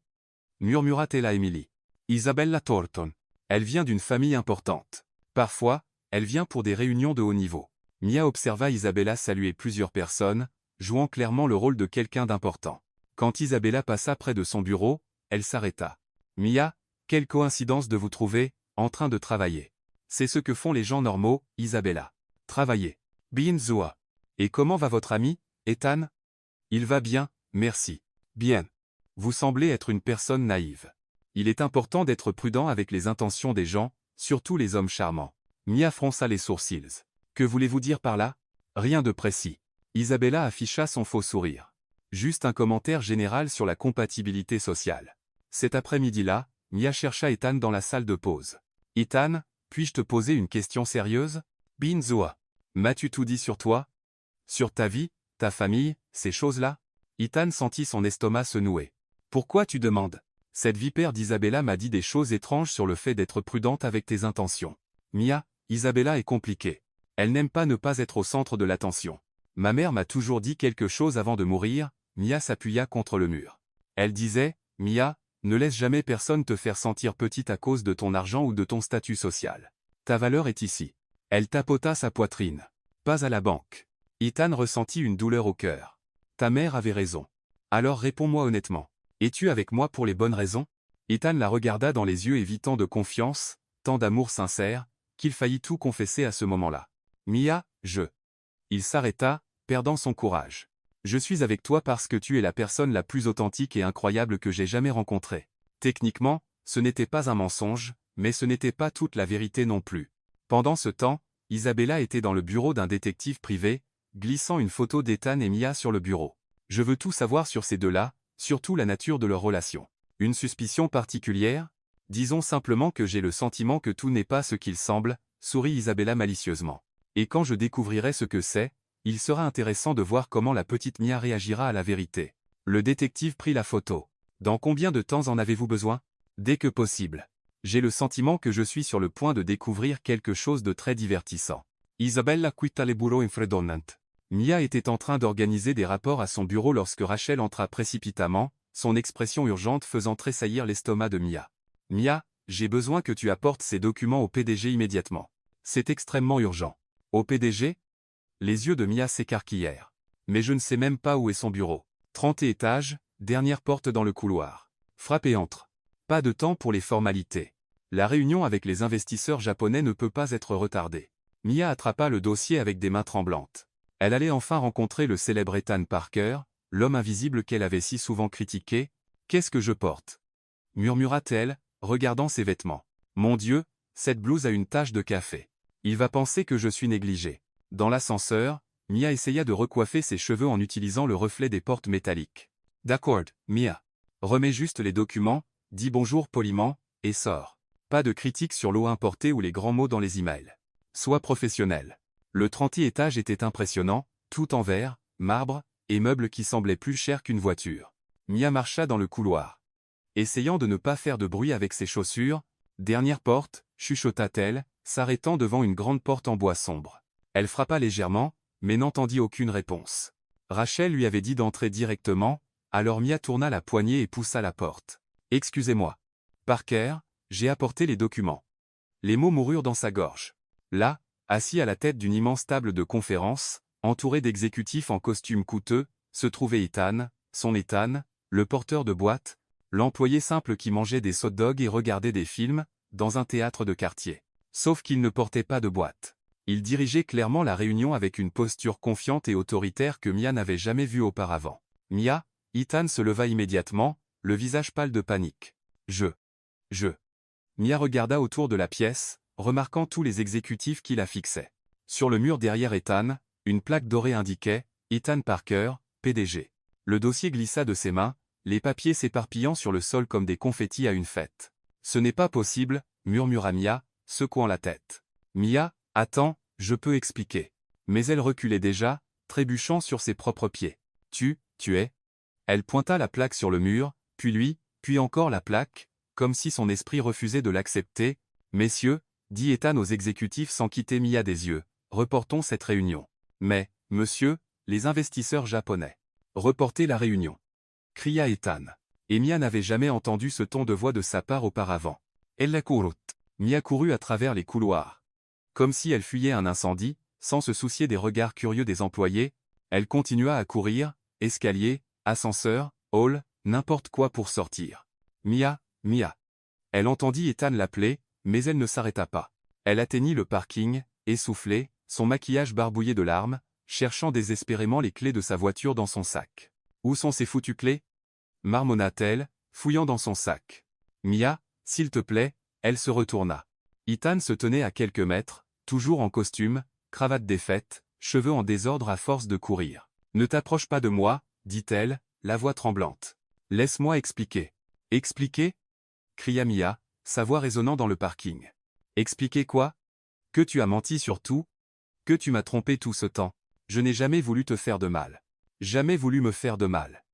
murmura-t-elle à Emily. Isabella Thornton. Elle vient d'une famille importante. Parfois, elle vient pour des réunions de haut niveau. Mia observa Isabella saluer plusieurs personnes, jouant clairement le rôle de quelqu'un d'important. Quand Isabella passa près de son bureau, elle s'arrêta. « Mia, quelle coïncidence de vous trouver, en train de travailler. C'est ce que font les gens normaux, Isabella. Travailler. Bien Zoa. Et comment va votre ami, Ethan? Il va bien, merci. Bien. Vous semblez être une personne naïve. Il est important d'être prudent avec les intentions des gens, surtout les hommes charmants. Mia fronça les sourcils. Que voulez-vous dire par là? Rien de précis. Isabella afficha son faux sourire. Juste un commentaire général sur la compatibilité sociale. Cet après-midi-là, Mia chercha Ethan dans la salle de pause. Ethan, puis-je te poser une question sérieuse? Binzoa. M'as-tu tout dit sur toi? Sur ta vie, ta famille, ces choses-là? Ethan sentit son estomac se nouer. Pourquoi tu demandes? Cette vipère d'Isabella m'a dit des choses étranges sur le fait d'être prudente avec tes intentions. Mia, Isabella est compliquée. Elle n'aime pas ne pas être au centre de l'attention. Ma mère m'a toujours dit quelque chose avant de mourir. Mia s'appuya contre le mur. Elle disait, Mia, ne laisse jamais personne te faire sentir petite à cause de ton argent ou de ton statut social. Ta valeur est ici. Elle tapota sa poitrine. Pas à la banque. Ethan ressentit une douleur au cœur. Ta mère avait raison. Alors réponds-moi honnêtement. Es-tu avec moi pour les bonnes raisons? Ethan la regarda dans les yeux et vit tant de confiance, tant d'amour sincère, qu'il faillit tout confesser à ce moment-là. Mia, je... Il s'arrêta, perdant son courage. Je suis avec toi parce que tu es la personne la plus authentique et incroyable que j'ai jamais rencontrée. Techniquement, ce n'était pas un mensonge, mais ce n'était pas toute la vérité non plus. Pendant ce temps, Isabella était dans le bureau d'un détective privé, glissant une photo d'Ethan et Mia sur le bureau. Je veux tout savoir sur ces deux-là, surtout la nature de leur relation. Une suspicion particulière? Disons simplement que j'ai le sentiment que tout n'est pas ce qu'il semble, sourit Isabella malicieusement. Et quand je découvrirai ce que c'est, il sera intéressant de voir comment la petite Mia réagira à la vérité. Le détective prit la photo. Dans combien de temps en avez-vous besoin? Dès que possible. J'ai le sentiment que je suis sur le point de découvrir quelque chose de très divertissant. Isabella quitta le bureau infredonnant. Mia était en train d'organiser des rapports à son bureau lorsque Rachel entra précipitamment, son expression urgente faisant tressaillir l'estomac de Mia. Mia, j'ai besoin que tu apportes ces documents au PDG immédiatement. C'est extrêmement urgent. Au PDG? Les yeux de Mia s'écarquillèrent. Mais je ne sais même pas où est son bureau. 30 étages, dernière porte dans le couloir. Frappe et entre. Pas de temps pour les formalités. La réunion avec les investisseurs japonais ne peut pas être retardée. Mia attrapa le dossier avec des mains tremblantes. Elle allait enfin rencontrer le célèbre Ethan Parker, l'homme invisible qu'elle avait si souvent critiqué. « Qu'est-ce que je porte » murmura-t-elle, regardant ses vêtements. « Mon Dieu, cette blouse a une tache de café. Il va penser que je suis négligée. » Dans l'ascenseur, Mia essaya de recoiffer ses cheveux en utilisant le reflet des portes métalliques. « D'accord, Mia. Remets juste les documents, dis bonjour poliment, et sors. Pas de critiques sur l'eau importée ou les grands mots dans les emails. Sois professionnel. » Le 30e étage était impressionnant, tout en verre, marbre, et meubles qui semblaient plus chers qu'une voiture. Mia marcha dans le couloir. Essayant de ne pas faire de bruit avec ses chaussures, « Dernière porte » chuchota-t-elle, s'arrêtant devant une grande porte en bois sombre. Elle frappa légèrement, mais n'entendit aucune réponse. Rachel lui avait dit d'entrer directement, alors Mia tourna la poignée et poussa la porte. « Excusez-moi. Parker, j'ai apporté les documents. » Les mots moururent dans sa gorge. Là, assis à la tête d'une immense table de conférence, entouré d'exécutifs en costume coûteux, se trouvait Ethan, son Ethan, le porteur de boîte, l'employé simple qui mangeait des hot dogs et regardait des films, dans un théâtre de quartier. Sauf qu'il ne portait pas de boîte. Il dirigeait clairement la réunion avec une posture confiante et autoritaire que Mia n'avait jamais vue auparavant. « Mia » Ethan se leva immédiatement, le visage pâle de panique. « Je. » Mia regarda autour de la pièce, remarquant tous les exécutifs qui la fixaient. Sur le mur derrière Ethan, une plaque dorée indiquait « Ethan Parker, PDG ». Le dossier glissa de ses mains, les papiers s'éparpillant sur le sol comme des confettis à une fête. « Ce n'est pas possible », murmura Mia, secouant la tête. « Mia, attends, je peux expliquer. » Mais elle reculait déjà, trébuchant sur ses propres pieds. « Tu es ?» Elle pointa la plaque sur le mur, puis lui, puis encore la plaque, comme si son esprit refusait de l'accepter. « Messieurs, » dit Ethan aux exécutifs sans quitter Mia des yeux, « reportons cette réunion. » « Mais, monsieur, les investisseurs japonais. »« Reportez la réunion. » cria Ethan. Et Mia n'avait jamais entendu ce ton de voix de sa part auparavant. Elle la courut. Mia courut à travers les couloirs. Comme si elle fuyait un incendie, sans se soucier des regards curieux des employés, elle continua à courir, escalier, ascenseur, hall, n'importe quoi pour sortir. Mia. Elle entendit Ethan l'appeler, mais elle ne s'arrêta pas. Elle atteignit le parking, essoufflée, son maquillage barbouillé de larmes, cherchant désespérément les clés de sa voiture dans son sac. « Où sont ces foutues clés » marmonna-t-elle, fouillant dans son sac. « Mia, s'il te plaît » Elle se retourna. Ethan se tenait à quelques mètres, toujours en costume, cravate défaite, cheveux en désordre à force de courir. « Ne t'approche pas de moi » dit-elle, la voix tremblante. « Laisse-moi expliquer. »« Expliquer » cria Mia, sa voix résonnant dans le parking. « Expliquer quoi ? Que tu as menti sur tout ? Que tu m'as trompé tout ce temps ? Je n'ai jamais voulu te faire de mal. Jamais voulu me faire de mal. »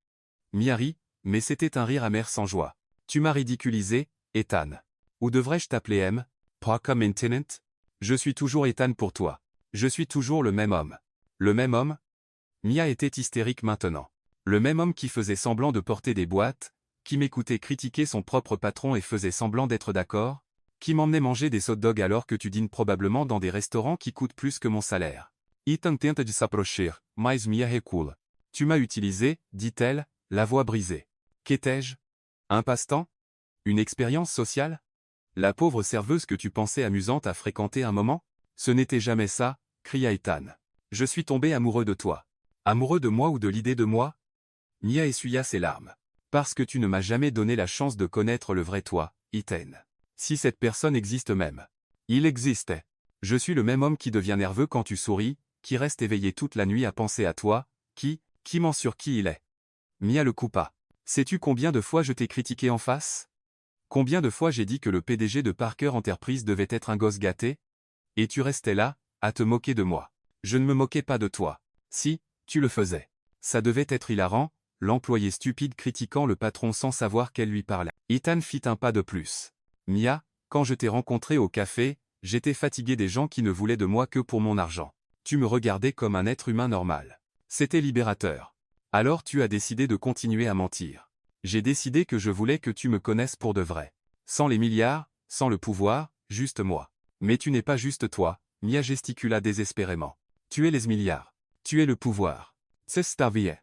Mia rit, mais c'était un rire amer sans joie. « Tu m'as ridiculisé, Ethan. Ou devrais-je t'appeler M. Parker Maintenant ? Je suis toujours Ethan pour toi. Je suis toujours le même homme. » Le même homme ? Mia était hystérique maintenant. Le même homme qui faisait semblant de porter des boîtes, qui m'écoutait critiquer son propre patron et faisait semblant d'être d'accord, qui m'emmenait manger des hot dogs alors que tu dînes probablement dans des restaurants qui coûtent plus que mon salaire. Ethan tenta de s'approcher, mais Mia recule. « Tu m'as utilisé, dit-elle, la voix brisée. Qu'étais-je ? Un passe-temps ? Une expérience sociale ? La pauvre serveuse que tu pensais amusante à fréquenter un moment ? Ce n'était jamais ça, cria Ethan. Je suis tombé amoureux de toi. Amoureux de moi ou de l'idée de moi ? Mia essuya ses larmes. Parce que tu ne m'as jamais donné la chance de connaître le vrai toi, Ethan. Si cette personne existe même. Il existait. Je suis le même homme qui devient nerveux quand tu souris, qui reste éveillé toute la nuit à penser à toi, qui ment sur qui il est. Mia le coupa. Sais-tu combien de fois je t'ai critiqué en face ? Combien de fois j'ai dit que le PDG de Parker Enterprise devait être un gosse gâté ? Et tu restais là, à te moquer de moi. Je ne me moquais pas de toi. Si, tu le faisais. Ça devait être hilarant, l'employé stupide critiquant le patron sans savoir qu'elle lui parlait. Ethan fit un pas de plus. Mia, quand je t'ai rencontré au café, j'étais fatigué des gens qui ne voulaient de moi que pour mon argent. Tu me regardais comme un être humain normal. C'était libérateur. Alors tu as décidé de continuer à mentir. J'ai décidé que je voulais que tu me connaisses pour de vrai. Sans les milliards, sans le pouvoir, juste moi. Mais tu n'es pas juste toi, Mia gesticula désespérément. Tu es les milliards. Tu es le pouvoir. C'est ta vie.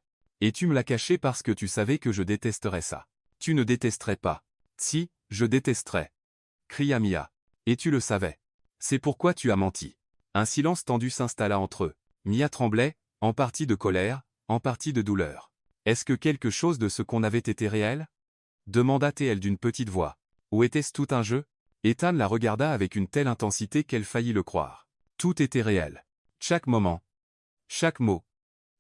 Et tu me l'as caché parce que tu savais que je détesterais ça. Tu ne détesterais pas. Si, je détesterais. cria Mia. Et tu le savais. C'est pourquoi tu as menti. Un silence tendu s'installa entre eux. Mia tremblait, en partie de colère, en partie de douleur. Est-ce que quelque chose de ce qu'on avait été réel? Demanda-t-elle d'une petite voix. Ou était-ce tout un jeu? Ethan la regarda avec une telle intensité qu'elle faillit le croire. Tout était réel. Chaque moment. Chaque mot.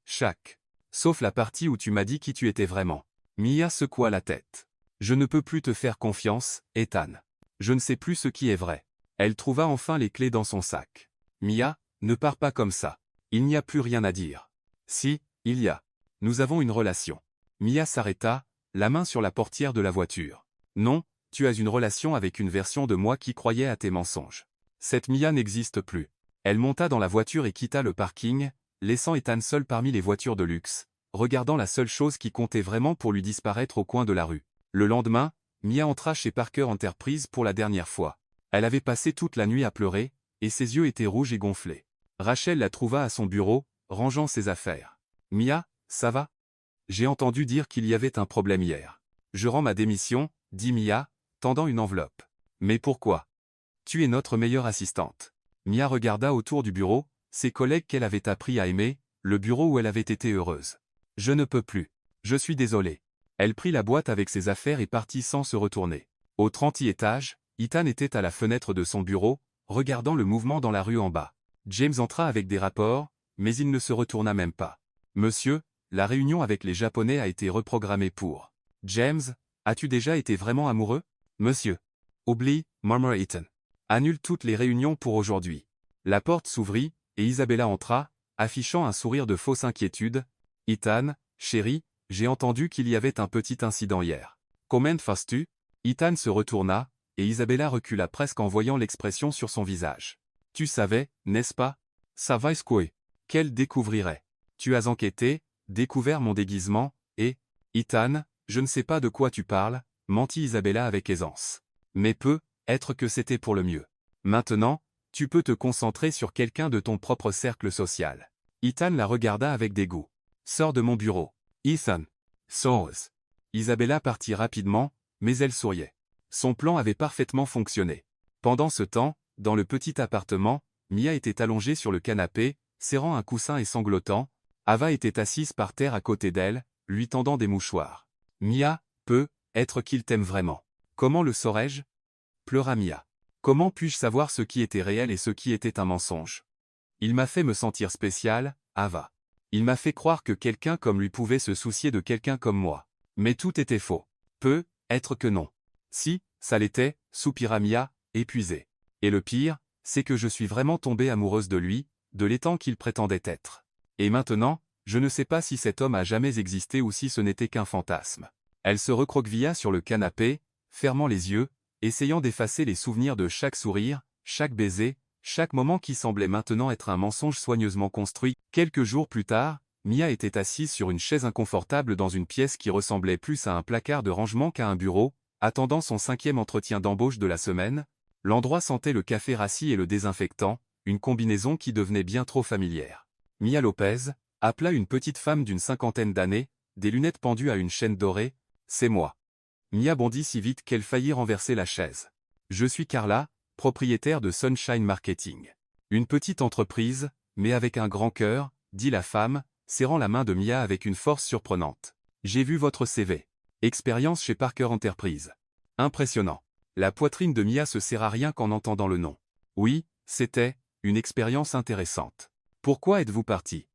Chaque. Sauf la partie où tu m'as dit qui tu étais vraiment. Mia secoua la tête. Je ne peux plus te faire confiance, Ethan. Je ne sais plus ce qui est vrai. Elle trouva enfin les clés dans son sac. Mia, ne pars pas comme ça. Il n'y a plus rien à dire. Si, il y a. Nous avons une relation. Mia s'arrêta, la main sur la portière de la voiture. Non, tu as une relation avec une version de moi qui croyait à tes mensonges. Cette Mia n'existe plus. Elle monta dans la voiture et quitta le parking, laissant Ethan seul parmi les voitures de luxe, regardant la seule chose qui comptait vraiment pour lui disparaître au coin de la rue. Le lendemain, Mia entra chez Parker Enterprise pour la dernière fois. Elle avait passé toute la nuit à pleurer, et ses yeux étaient rouges et gonflés. Rachel la trouva à son bureau, rangeant ses affaires. « Mia, ça va? J'ai entendu dire qu'il y avait un problème hier. Je rends ma démission, dit Mia, tendant une enveloppe. Mais pourquoi? Tu es notre meilleure assistante. Mia regarda autour du bureau, ses collègues qu'elle avait appris à aimer, le bureau où elle avait été heureuse. Je ne peux plus. Je suis désolée. Elle prit la boîte avec ses affaires et partit sans se retourner. Au 30e étage, Ethan était à la fenêtre de son bureau, regardant le mouvement dans la rue en bas. James entra avec des rapports, mais il ne se retourna même pas. Monsieur, la réunion avec les Japonais a été reprogrammée pour. James, as-tu déjà été vraiment amoureux? Monsieur. Oublie, murmura Ethan. Annule toutes les réunions pour aujourd'hui. La porte s'ouvrit, et Isabella entra, affichant un sourire de fausse inquiétude. Ethan, chéri, j'ai entendu qu'il y avait un petit incident hier. Comment fas-tu? Ethan se retourna, et Isabella recula presque en voyant l'expression sur son visage. Tu savais, n'est-ce pas? Ça va quoi? Qu'elle découvrirait. Tu as enquêté, découvert mon déguisement, et... Ethan, je ne sais pas de quoi tu parles, mentit Isabella avec aisance. Mais être que c'était pour le mieux. Maintenant, tu peux te concentrer sur quelqu'un de ton propre cercle social. Ethan la regarda avec dégoût. Sors de mon bureau. Ethan. Sors. Isabella partit rapidement, mais elle souriait. Son plan avait parfaitement fonctionné. Pendant ce temps, dans le petit appartement, Mia était allongée sur le canapé, serrant un coussin et sanglotant. Ava était assise par terre à côté d'elle, lui tendant des mouchoirs. Mia, être qu'il t'aime vraiment. Comment le saurais-je? Pleura Mia. Comment puis-je savoir ce qui était réel et ce qui était un mensonge? Il m'a fait me sentir spécial, Ava. Il m'a fait croire que quelqu'un comme lui pouvait se soucier de quelqu'un comme moi. Mais tout était faux. Être que non. Si, ça l'était, soupira Mia, épuisée. Et le pire, c'est que je suis vraiment tombée amoureuse de lui, de l'étang qu'il prétendait être. Et maintenant, je ne sais pas si cet homme a jamais existé ou si ce n'était qu'un fantasme. Elle se recroquevilla sur le canapé, fermant les yeux, essayant d'effacer les souvenirs de chaque sourire, chaque baiser, chaque moment qui semblait maintenant être un mensonge soigneusement construit. Quelques jours plus tard, Mia était assise sur une chaise inconfortable dans une pièce qui ressemblait plus à un placard de rangement qu'à un bureau, attendant son 5e entretien d'embauche de la semaine. L'endroit sentait le café rassis et le désinfectant, une combinaison qui devenait bien trop familière. Mia Lopez, appela une petite femme d'une 50aine d'années, des lunettes pendues à une chaîne dorée. C'est moi. Mia bondit si vite qu'elle faillit renverser la chaise. Je suis Carla, propriétaire de Sunshine Marketing. Une petite entreprise, mais avec un grand cœur, dit la femme, serrant la main de Mia avec une force surprenante. J'ai vu votre CV. Expérience chez Parker Enterprise. Impressionnant. La poitrine de Mia se serra rien qu'en entendant le nom. Oui, c'était une expérience intéressante. Pourquoi êtes-vous parti?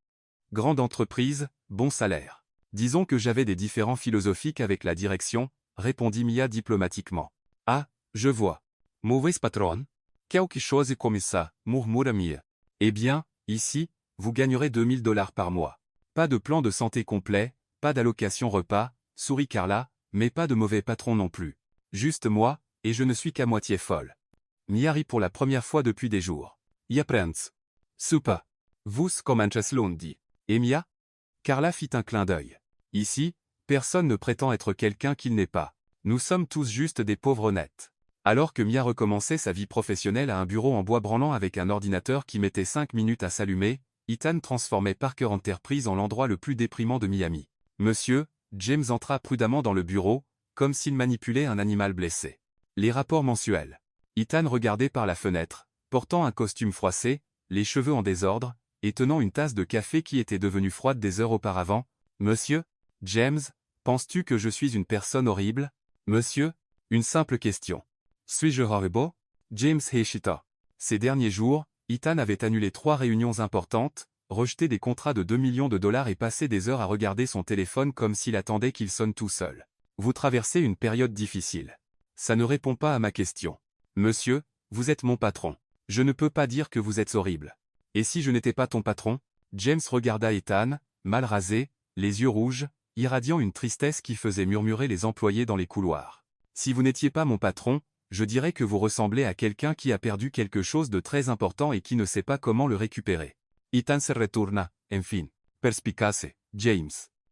Grande entreprise, bon salaire. Disons que j'avais des différends philosophiques avec la direction, répondit Mia diplomatiquement. Ah, je vois. Mauvaise patronne? Quelque chose comme ça, murmura Mia. Eh bien, ici, vous gagnerez $2000 par mois. Pas de plan de santé complet, pas d'allocation repas, sourit Carla, mais pas de mauvais patron non plus. Juste moi, et je ne suis qu'à moitié folle. Mia rit pour la première fois depuis des jours. Ja prends. Super. Vous commencez lundi. Et Mia? Carla fit un clin d'œil. Ici, personne ne prétend être quelqu'un qu'il n'est pas. Nous sommes tous juste des pauvres honnêtes. Alors que Mia recommençait sa vie professionnelle à un bureau en bois branlant avec un ordinateur qui mettait 5 minutes à s'allumer, Ethan transformait Parker Enterprise en l'endroit le plus déprimant de Miami. Monsieur, James entra prudemment dans le bureau, comme s'il manipulait un animal blessé. Les rapports mensuels. Ethan regardait par la fenêtre, portant un costume froissé, les cheveux en désordre, et tenant une tasse de café qui était devenue froide des heures auparavant. « Monsieur James, penses-tu que je suis une personne horrible? Monsieur? Une simple question. Suis-je horrible? James Heshita. » Ces derniers jours, Ethan avait annulé 3 réunions importantes, rejeté des contrats de 2 millions de dollars et passé des heures à regarder son téléphone comme s'il attendait qu'il sonne tout seul. Vous traversez une période difficile. Ça ne répond pas à ma question. Monsieur, vous êtes mon patron. Je ne peux pas dire que vous êtes horrible. Et si je n'étais pas ton patron? James regarda Ethan, mal rasé, les yeux rouges, irradiant une tristesse qui faisait murmurer les employés dans les couloirs. Si vous n'étiez pas mon patron, je dirais que vous ressemblez à quelqu'un qui a perdu quelque chose de très important et qui ne sait pas comment le récupérer. Ethan se retourna, en fin. Perspicace, James.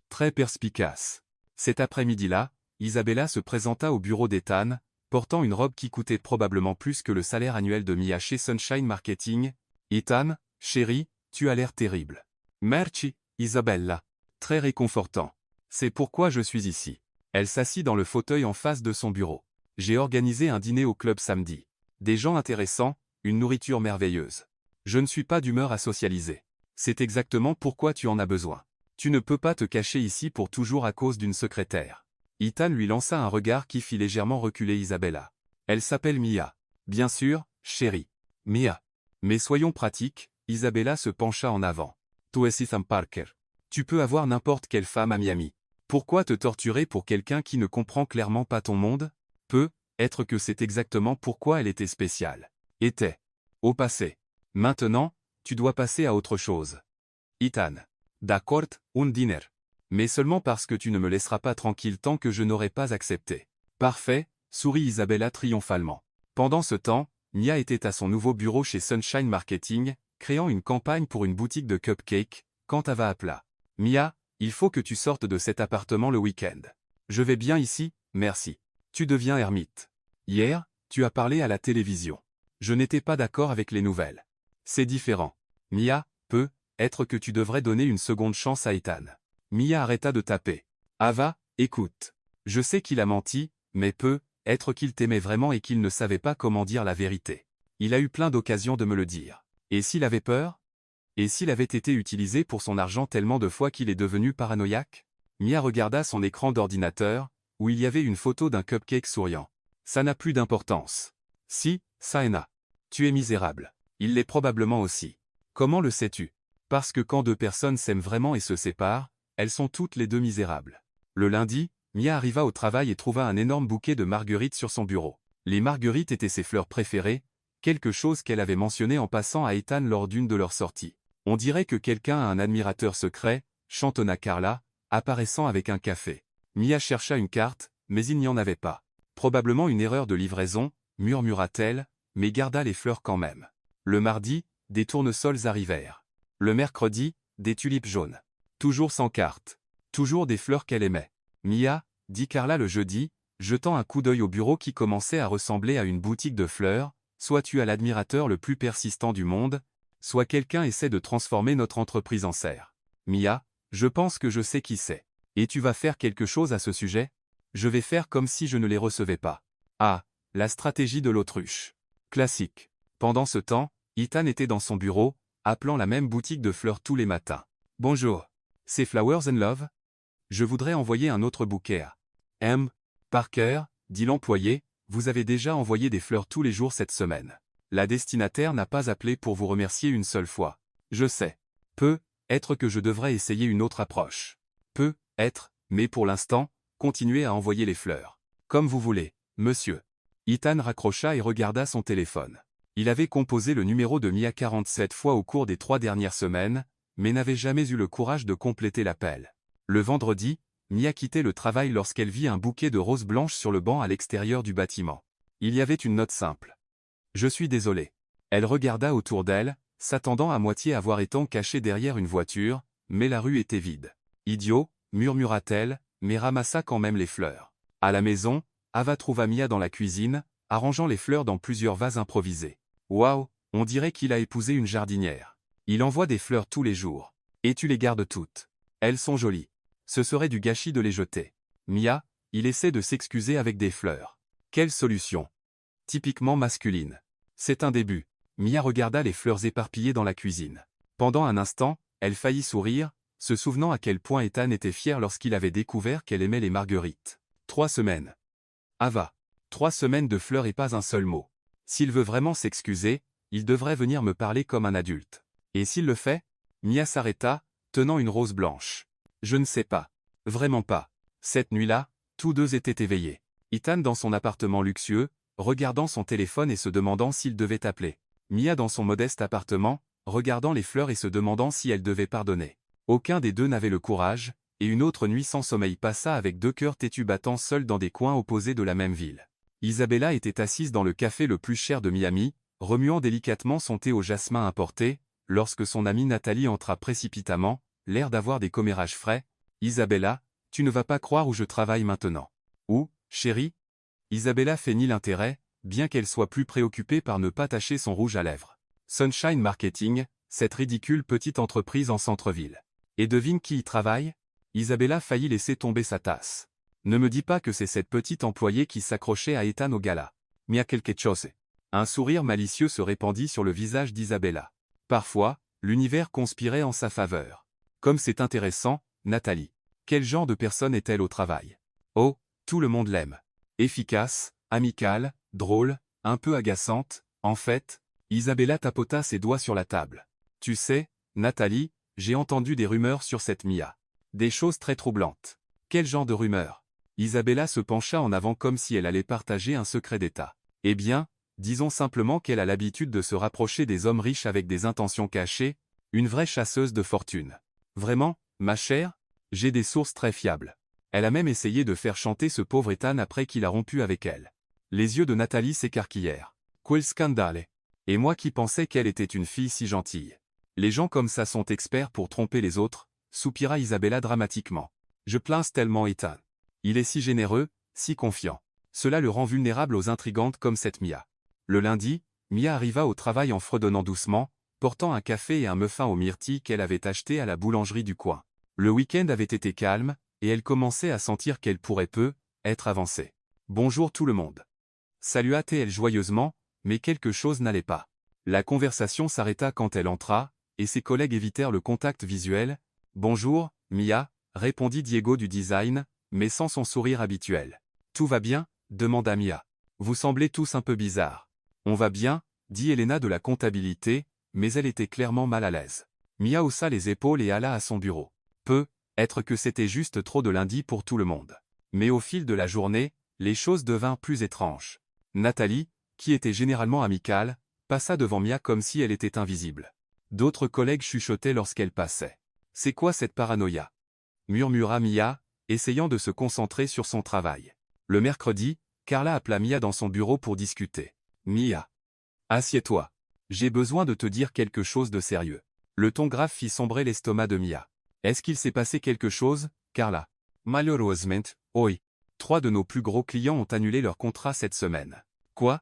Très perspicace. Cet après-midi-là, Isabella se présenta au bureau d'Ethan, portant une robe qui coûtait probablement plus que le salaire annuel de Mia chez Sunshine Marketing. Ethan, chérie, tu as l'air terrible. Merci, Isabella. Très réconfortant. C'est pourquoi je suis ici. Elle s'assit dans le fauteuil en face de son bureau. J'ai organisé un dîner au club samedi. Des gens intéressants, une nourriture merveilleuse. Je ne suis pas d'humeur à socialiser. C'est exactement pourquoi tu en as besoin. Tu ne peux pas te cacher ici pour toujours à cause d'une secrétaire. Ethan lui lança un regard qui fit légèrement reculer Isabella. Elle s'appelle Mia. Bien sûr, chérie. Mia. Mais soyons pratiques, Isabella se pencha en avant. Tu es Sam Parker. Tu peux avoir n'importe quelle femme à Miami. Pourquoi te torturer pour quelqu'un qui ne comprend clairement pas ton monde? Peut-être que c'est exactement pourquoi elle était spéciale. Était. Au passé. Maintenant, tu dois passer à autre chose. Ethan. D'accord, un dîner. Mais seulement parce que tu ne me laisseras pas tranquille tant que je n'aurai pas accepté. Parfait, sourit Isabella triomphalement. Pendant ce temps, Mia était à son nouveau bureau chez Sunshine Marketing, créant une campagne pour une boutique de cupcakes, quand Ava appela. Mia, il faut que tu sortes de cet appartement le week-end. Je vais bien ici, merci. Tu deviens ermite. Hier, tu as parlé à la télévision. Je n'étais pas d'accord avec les nouvelles. C'est différent. Mia, peut-être que tu devrais donner une seconde chance à Ethan. Mia arrêta de taper. Ava, écoute. Je sais qu'il a menti, mais peut-être qu'il t'aimait vraiment et qu'il ne savait pas comment dire la vérité. Il a eu plein d'occasions de me le dire. Et s'il avait peur? Et s'il avait été utilisé pour son argent tellement de fois qu'il est devenu paranoïaque? Mia regarda son écran d'ordinateur, où il y avait une photo d'un cupcake souriant. Ça n'a plus d'importance. Si, ça en a. Tu es misérable. Il l'est probablement aussi. Comment le sais-tu? Parce que quand 2 personnes s'aiment vraiment et se séparent, elles sont toutes les 2 misérables. Le lundi, Mia arriva au travail et trouva un énorme bouquet de marguerites sur son bureau. Les marguerites étaient ses fleurs préférées, quelque chose qu'elle avait mentionné en passant à Ethan lors d'une de leurs sorties. On dirait que quelqu'un a un admirateur secret, chantonna Carla, apparaissant avec un café. Mia chercha une carte, mais il n'y en avait pas. Probablement une erreur de livraison, murmura-t-elle, mais garda les fleurs quand même. Le mardi, des tournesols arrivèrent. Le mercredi, des tulipes jaunes. Toujours sans carte. Toujours des fleurs qu'elle aimait. Mia, dit Carla le jeudi, jetant un coup d'œil au bureau qui commençait à ressembler à une boutique de fleurs, soit tu as l'admirateur le plus persistant du monde, soit quelqu'un essaie de transformer notre entreprise en serre. Mia, je pense que je sais qui c'est. Et tu vas faire quelque chose à ce sujet? Je vais faire comme si je ne les recevais pas. Ah, la stratégie de l'autruche. Classique. Pendant ce temps, Ethan était dans son bureau, appelant la même boutique de fleurs tous les matins. Bonjour. C'est Flowers and Love? Je voudrais envoyer un autre bouquet à M. Parker, dit l'employé, vous avez déjà envoyé des fleurs tous les jours cette semaine. La destinataire n'a pas appelé pour vous remercier une seule fois. Je sais. Peut-être que je devrais essayer une autre approche. Peut-être, mais pour l'instant, continuez à envoyer les fleurs. Comme vous voulez, monsieur. Ethan raccrocha et regarda son téléphone. Il avait composé le numéro de Mia 47 fois au cours des 3 dernières semaines, mais n'avait jamais eu le courage de compléter l'appel. Le vendredi, Mia quittait le travail lorsqu'elle vit un bouquet de roses blanches sur le banc à l'extérieur du bâtiment. Il y avait une note simple. Je suis désolé. Elle regarda autour d'elle, s'attendant à moitié à voir Ethan caché derrière une voiture, mais la rue était vide. Idiot, murmura-t-elle, mais ramassa quand même les fleurs. À la maison, Ava trouva Mia dans la cuisine, arrangeant les fleurs dans plusieurs vases improvisés. Waouh, on dirait qu'il a épousé une jardinière. Il envoie des fleurs tous les jours. Et tu les gardes toutes. Elles sont jolies. Ce serait du gâchis de les jeter. Mia, il essaie de s'excuser avec des fleurs. Quelle solution? typiquement masculine. C'est un début. Mia regarda les fleurs éparpillées dans la cuisine. Pendant un instant, elle faillit sourire, se souvenant à quel point Ethan était fier lorsqu'il avait découvert qu'elle aimait les marguerites. 3 semaines. Ava. 3 semaines de fleurs et pas un seul mot. S'il veut vraiment s'excuser, il devrait venir me parler comme un adulte. Et s'il le fait? Mia s'arrêta, tenant une rose blanche. Je ne sais pas. Vraiment pas. Cette nuit-là, tous deux étaient éveillés. Ethan dans son appartement luxueux, regardant son téléphone et se demandant s'il devait appeler. Mia dans son modeste appartement, regardant les fleurs et se demandant si elle devait pardonner. Aucun des deux n'avait le courage, et une autre nuit sans sommeil passa avec 2 cœurs têtus battant seuls dans des coins opposés de la même ville. Isabella était assise dans le café le plus cher de Miami, remuant délicatement son thé au jasmin importé, lorsque son amie Nathalie entra précipitamment, l'air d'avoir des commérages frais. « Isabella, tu ne vas pas croire où je travaille maintenant. »« Où, chérie ?» Isabella feignit l'intérêt, bien qu'elle soit plus préoccupée par ne pas tacher son rouge à lèvres. « Sunshine Marketing, cette ridicule petite entreprise en centre-ville. Et devine qui y travaille ?» Isabella faillit laisser tomber sa tasse. « Ne me dis pas que c'est cette petite employée qui s'accrochait à Ethan au gala. Mia quelque chose. » Un sourire malicieux se répandit sur le visage d'Isabella. Parfois, l'univers conspirait en sa faveur. Comme c'est intéressant, Nathalie. Quel genre de personne est-elle au travail? Oh, tout le monde l'aime. Efficace, amicale, drôle, un peu agaçante, en fait. Isabella tapota ses doigts sur la table. Tu sais, Nathalie, j'ai entendu des rumeurs sur cette Mia. Des choses très troublantes. Quel genre de rumeurs? Isabella se pencha en avant comme si elle allait partager un secret d'État. Eh bien, disons simplement qu'elle a l'habitude de se rapprocher des hommes riches avec des intentions cachées, une vraie chasseuse de fortune. Vraiment, ma chère? J'ai des sources très fiables. Elle a même essayé de faire chanter ce pauvre Ethan après qu'il a rompu avec elle. Les yeux de Nathalie s'écarquillèrent. Quel scandale! Et moi qui pensais qu'elle était une fille si gentille. Les gens comme ça sont experts pour tromper les autres, soupira Isabella dramatiquement. Je plains tellement Ethan. Il est si généreux, si confiant. Cela le rend vulnérable aux intrigantes comme cette Mia. Le lundi, Mia arriva au travail en fredonnant doucement, portant un café et un muffin aux myrtilles qu'elle avait acheté à la boulangerie du coin. Le week-end avait été calme, et elle commençait à sentir qu'elle pourrait être avancée. Bonjour tout le monde. Salua-t-elle joyeusement, mais quelque chose n'allait pas. La conversation s'arrêta quand elle entra, et ses collègues évitèrent le contact visuel. Bonjour, Mia, répondit Diego du design, mais sans son sourire habituel. Tout va bien? Demanda Mia. Vous semblez tous un peu bizarres. On va bien, dit Elena de la comptabilité, mais elle était clairement mal à l'aise. Mia haussa les épaules et alla à son bureau. Être que c'était juste trop de lundi pour tout le monde. Mais au fil de la journée, les choses devinrent plus étranges. Nathalie, qui était généralement amicale, passa devant Mia comme si elle était invisible. D'autres collègues chuchotaient lorsqu'elle passait. « C'est quoi cette paranoïa ?» murmura Mia, essayant de se concentrer sur son travail. Le mercredi, Carla appela Mia dans son bureau pour discuter. « Mia. Assieds-toi. J'ai besoin de te dire quelque chose de sérieux. » Le ton grave fit sombrer l'estomac de Mia. « Est-ce qu'il s'est passé quelque chose, Carla ?» Malheureusement, oui. 3 de nos plus gros clients ont annulé leur contrat cette semaine. Quoi?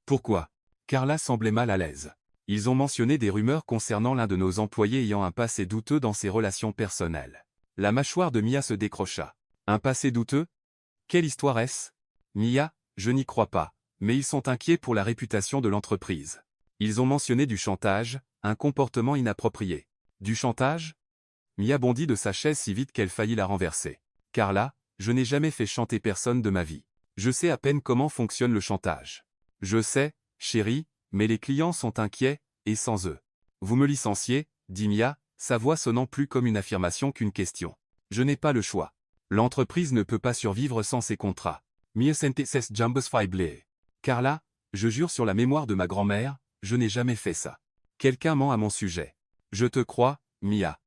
Pourquoi? Carla semblait mal à l'aise. Ils ont mentionné des rumeurs concernant l'un de nos employés ayant un passé douteux dans ses relations personnelles. La mâchoire de Mia se décrocha. Un passé douteux? Quelle histoire est-ce? Mia, je n'y crois pas, mais ils sont inquiets pour la réputation de l'entreprise. Ils ont mentionné du chantage, un comportement inapproprié. Du chantage? Mia bondit de sa chaise si vite qu'elle faillit la renverser. Carla, je n'ai jamais fait chanter personne de ma vie. Je sais à peine comment fonctionne le chantage. Je sais, chérie, mais les clients sont inquiets, et sans eux. Vous me licenciez, dit Mia, sa voix sonnant plus comme une affirmation qu'une question. Je n'ai pas le choix. L'entreprise ne peut pas survivre sans ses contrats. Mia sentes jambes faibles. Carla, je jure sur la mémoire de ma grand-mère, je n'ai jamais fait ça. Quelqu'un ment à mon sujet. Je te crois, Mia.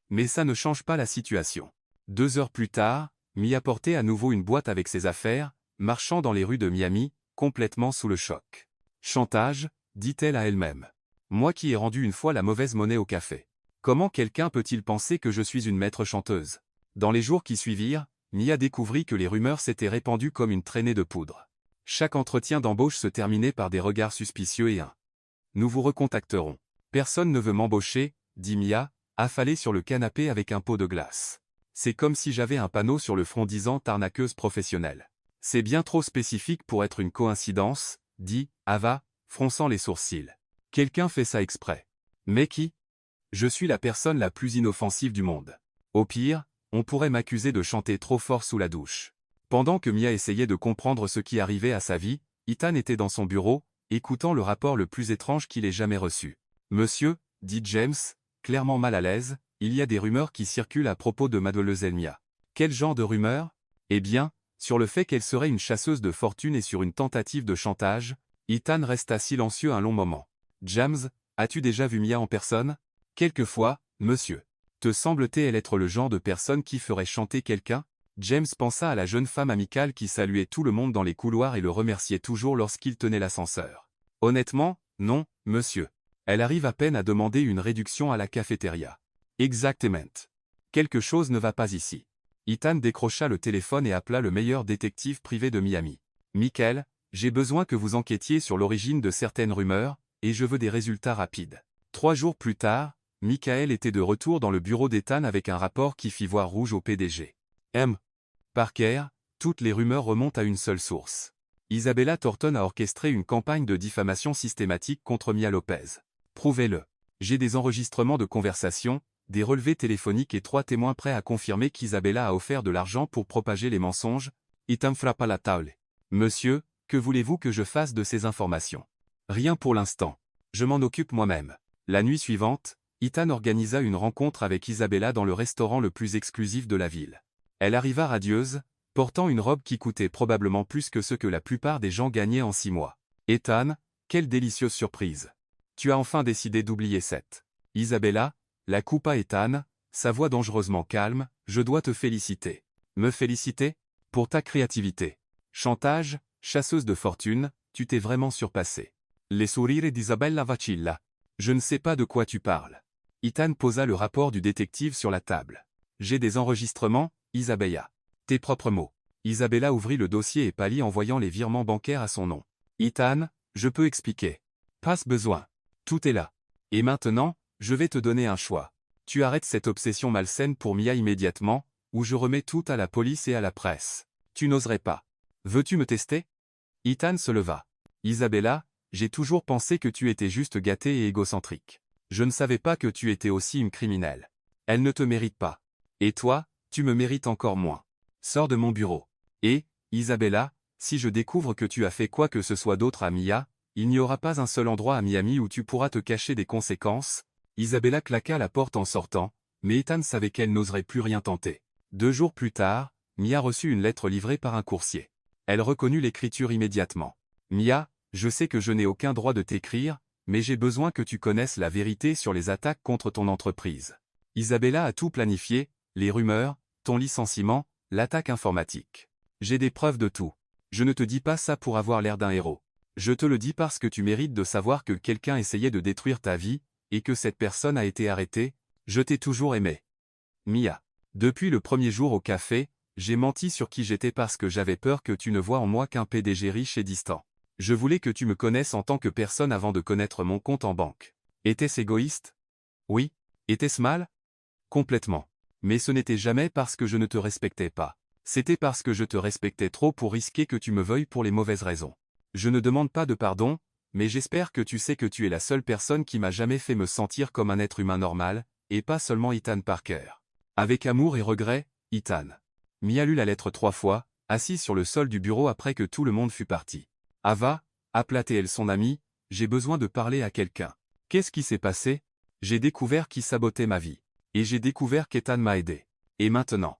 Mais ça ne change pas la situation. 2 heures plus tard, Mia portait à nouveau une boîte avec ses affaires, marchant dans les rues de Miami, complètement sous le choc. Chantage, dit-elle à elle-même. Moi qui ai rendu une fois la mauvaise monnaie au café. Comment quelqu'un peut-il penser que je suis une maître chanteuse? Dans les jours qui suivirent, Mia découvrit que les rumeurs s'étaient répandues comme une traînée de poudre. Chaque entretien d'embauche se terminait par des regards suspicieux et un « Nous vous recontacterons. Personne ne veut m'embaucher, dit Mia, affalée sur le canapé avec un pot de glace. C'est comme si j'avais un panneau sur le front disant « arnaqueuse professionnelle ». C'est bien trop spécifique pour être une coïncidence, dit Ava, fronçant les sourcils. Quelqu'un fait ça exprès. Mais qui? Je suis la personne la plus inoffensive du monde. Au pire, on pourrait m'accuser de chanter trop fort sous la douche. Pendant que Mia essayait de comprendre ce qui arrivait à sa vie, Ethan était dans son bureau, écoutant le rapport le plus étrange qu'il ait jamais reçu. Monsieur, dit James, clairement mal à l'aise, il y a des rumeurs qui circulent à propos de mademoiselle Mia. Quel genre de rumeurs? Eh bien, sur le fait qu'elle serait une chasseuse de fortune et sur une tentative de chantage. Ethan resta silencieux un long moment. James, as-tu déjà vu Mia en personne? Quelquefois, monsieur. Te semble-t-elle être le genre de personne qui ferait chanter quelqu'un? James pensa à la jeune femme amicale qui saluait tout le monde dans les couloirs et le remerciait toujours lorsqu'il tenait l'ascenseur. Honnêtement, non, monsieur. Elle arrive à peine à demander une réduction à la cafétéria. Exactement. Quelque chose ne va pas ici. Ethan décrocha le téléphone et appela le meilleur détective privé de Miami. Michael, j'ai besoin que vous enquêtiez sur l'origine de certaines rumeurs, et je veux des résultats rapides. 3 jours plus tard, Michael était de retour dans le bureau d'Ethan avec un rapport qui fit voir rouge au PDG. Parker, toutes les rumeurs remontent à une seule source. Isabella Thornton a orchestré une campagne de diffamation systématique contre Mia Lopez. Prouvez-le. J'ai des enregistrements de conversations, des relevés téléphoniques et 3 témoins prêts à confirmer qu'Isabella a offert de l'argent pour propager les mensonges. Ethan frappa la table. Monsieur, que voulez-vous que je fasse de ces informations? Rien pour l'instant. Je m'en occupe moi-même. La nuit suivante, Ethan organisa une rencontre avec Isabella dans le restaurant le plus exclusif de la ville. Elle arriva radieuse, portant une robe qui coûtait probablement plus que ce que la plupart des gens gagnaient en 6 mois. Ethan, quelle délicieuse surprise. Tu as enfin décidé d'oublier cette. Isabella, la coupa Ethan, sa voix dangereusement calme, je dois te féliciter. Me féliciter? Pour ta créativité. Chantage, chasseuse de fortune, tu t'es vraiment surpassé. Les sourires d'Isabella vacilla. Je ne sais pas de quoi tu parles. Ethan posa le rapport du détective sur la table. J'ai des enregistrements, Isabella. Tes propres mots. Isabella ouvrit le dossier et pâlit en voyant les virements bancaires à son nom. Ethan, je peux expliquer. Pas besoin. Tout est là. Et maintenant, je vais te donner un choix. Tu arrêtes cette obsession malsaine pour Mia immédiatement, ou je remets tout à la police et à la presse. Tu n'oserais pas. Veux-tu me tester? Ethan se leva. Isabella, j'ai toujours pensé que tu étais juste gâtée et égocentrique. Je ne savais pas que tu étais aussi une criminelle. Elle ne te mérite pas. Et toi, tu me mérites encore moins. Sors de mon bureau. Et, Isabella, si je découvre que tu as fait quoi que ce soit d'autre à Mia, il n'y aura pas un seul endroit à Miami où tu pourras te cacher des conséquences. Isabella claqua la porte en sortant, mais Ethan savait qu'elle n'oserait plus rien tenter. 2 jours plus tard, Mia reçut une lettre livrée par un coursier. Elle reconnut l'écriture immédiatement. Mia, je sais que je n'ai aucun droit de t'écrire, mais j'ai besoin que tu connaisses la vérité sur les attaques contre ton entreprise. Isabella a tout planifié, les rumeurs, ton licenciement, l'attaque informatique. J'ai des preuves de tout. Je ne te dis pas ça pour avoir l'air d'un héros. Je te le dis parce que tu mérites de savoir que quelqu'un essayait de détruire ta vie, et que cette personne a été arrêtée. Je t'ai toujours aimé. Mia. Depuis le premier jour au café, j'ai menti sur qui j'étais parce que j'avais peur que tu ne vois en moi qu'un PDG riche et distant. Je voulais que tu me connaisses en tant que personne avant de connaître mon compte en banque. Était-ce égoïste? Oui. Était-ce mal? Complètement. Mais ce n'était jamais parce que je ne te respectais pas. C'était parce que je te respectais trop pour risquer que tu me veuilles pour les mauvaises raisons. Je ne demande pas de pardon, mais j'espère que tu sais que tu es la seule personne qui m'a jamais fait me sentir comme un être humain normal, et pas seulement Ethan Parker. Avec amour et regret, Ethan. Mia lut la lettre 3 fois, assise sur le sol du bureau après que tout le monde fut parti. Ava, appela-t-elle son amie, j'ai besoin de parler à quelqu'un. Qu'est-ce qui s'est passé? J'ai découvert qui sabotait ma vie. Et j'ai découvert qu'Ethan m'a aidé. Et maintenant?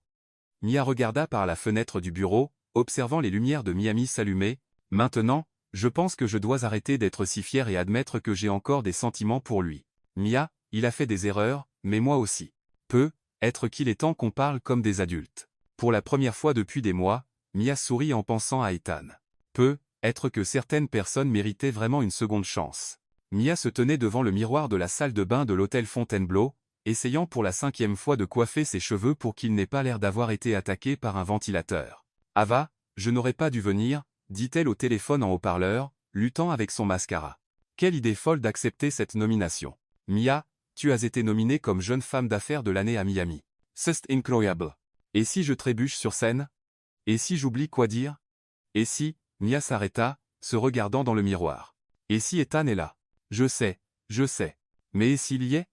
Mia regarda par la fenêtre du bureau, observant les lumières de Miami s'allumer. Maintenant, je pense que je dois arrêter d'être si fier et admettre que j'ai encore des sentiments pour lui. Mia, il a fait des erreurs, mais moi aussi. Peut-être qu'il est temps qu'on parle comme des adultes. Pour la première fois depuis des mois, Mia sourit en pensant à Ethan. Peut-être que certaines personnes méritaient vraiment une seconde chance. Mia se tenait devant le miroir de la salle de bain de l'hôtel Fontainebleau, essayant pour la 5e fois de coiffer ses cheveux pour qu'il n'ait pas l'air d'avoir été attaqué par un ventilateur. Ava, je n'aurais pas dû venir, dit-elle au téléphone en haut-parleur, luttant avec son mascara. Quelle idée folle d'accepter cette nomination. Mia, tu as été nominée comme jeune femme d'affaires de l'année à Miami. C'est incroyable. Et si je trébuche sur scène? Et si j'oublie quoi dire? Et si, Mia s'arrêta, se regardant dans le miroir. Et si Ethan est là? Je sais. Mais et s'il y est?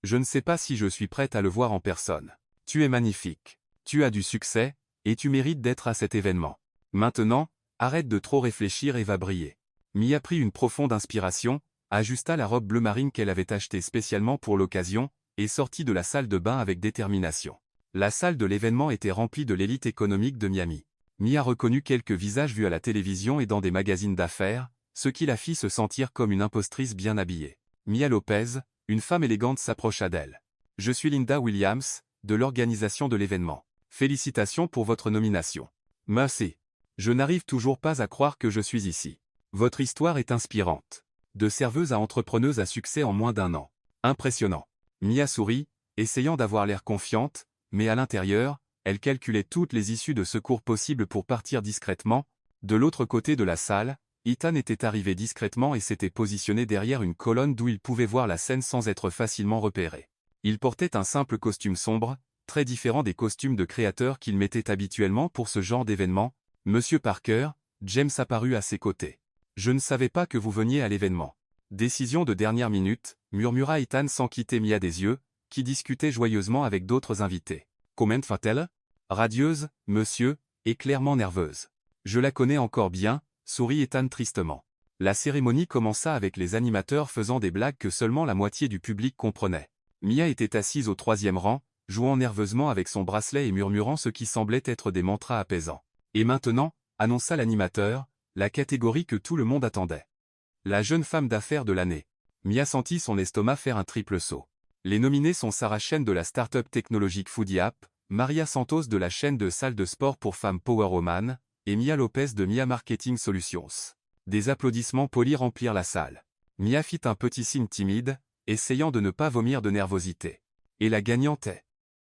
Je ne sais pas si je suis prête à le voir en personne. Tu es magnifique. Tu as du succès, et tu mérites d'être à cet événement. Maintenant, arrête de trop réfléchir et va briller. Mia prit une profonde inspiration, ajusta la robe bleu marine qu'elle avait achetée spécialement pour l'occasion, et sortit de la salle de bain avec détermination. La salle de l'événement était remplie de l'élite économique de Miami. Mia reconnut quelques visages vus à la télévision et dans des magazines d'affaires, ce qui la fit se sentir comme une impostrice bien habillée. Mia Lopez, une femme élégante, s'approcha d'elle. « Je suis Linda Williams, de l'organisation de l'événement. Félicitations pour votre nomination. » « Merci. Je n'arrive toujours pas à croire que je suis ici. Votre histoire est inspirante. De serveuse à entrepreneuse à succès en moins d'1 an. Impressionnant. » Mia sourit, essayant d'avoir l'air confiante, mais à l'intérieur, elle calculait toutes les issues de secours possibles pour partir discrètement. De l'autre côté de la salle, Ethan était arrivé discrètement et s'était positionné derrière une colonne d'où il pouvait voir la scène sans être facilement repéré. Il portait un simple costume sombre, très différent des costumes de créateurs qu'il mettait habituellement pour ce genre d'événement. « Monsieur Parker », James apparut à ses côtés. « Je ne savais pas que vous veniez à l'événement. » « Décision de dernière minute », murmura Ethan sans quitter Mia des yeux, qui discutait joyeusement avec d'autres invités. « Comment va-t-elle ? » Radieuse, monsieur, et clairement nerveuse. « Je la connais encore bien », sourit Ethan tristement. La cérémonie commença avec les animateurs faisant des blagues que seulement la moitié du public comprenait. Mia était assise au 3e rang, jouant nerveusement avec son bracelet et murmurant ce qui semblait être des mantras apaisants. « Et maintenant », annonça l'animateur, la catégorie que tout le monde attendait. La jeune femme d'affaires de l'année. Mia sentit son estomac faire un triple saut. Les nominés sont Sarah Chen de la start-up technologique Foodie App, Maria Santos de la chaîne de salles de sport pour femmes Power Woman, et Mia Lopez de Mia Marketing Solutions. Des applaudissements polis remplirent la salle. Mia fit un petit signe timide, essayant de ne pas vomir de nervosité. Et la gagnante est.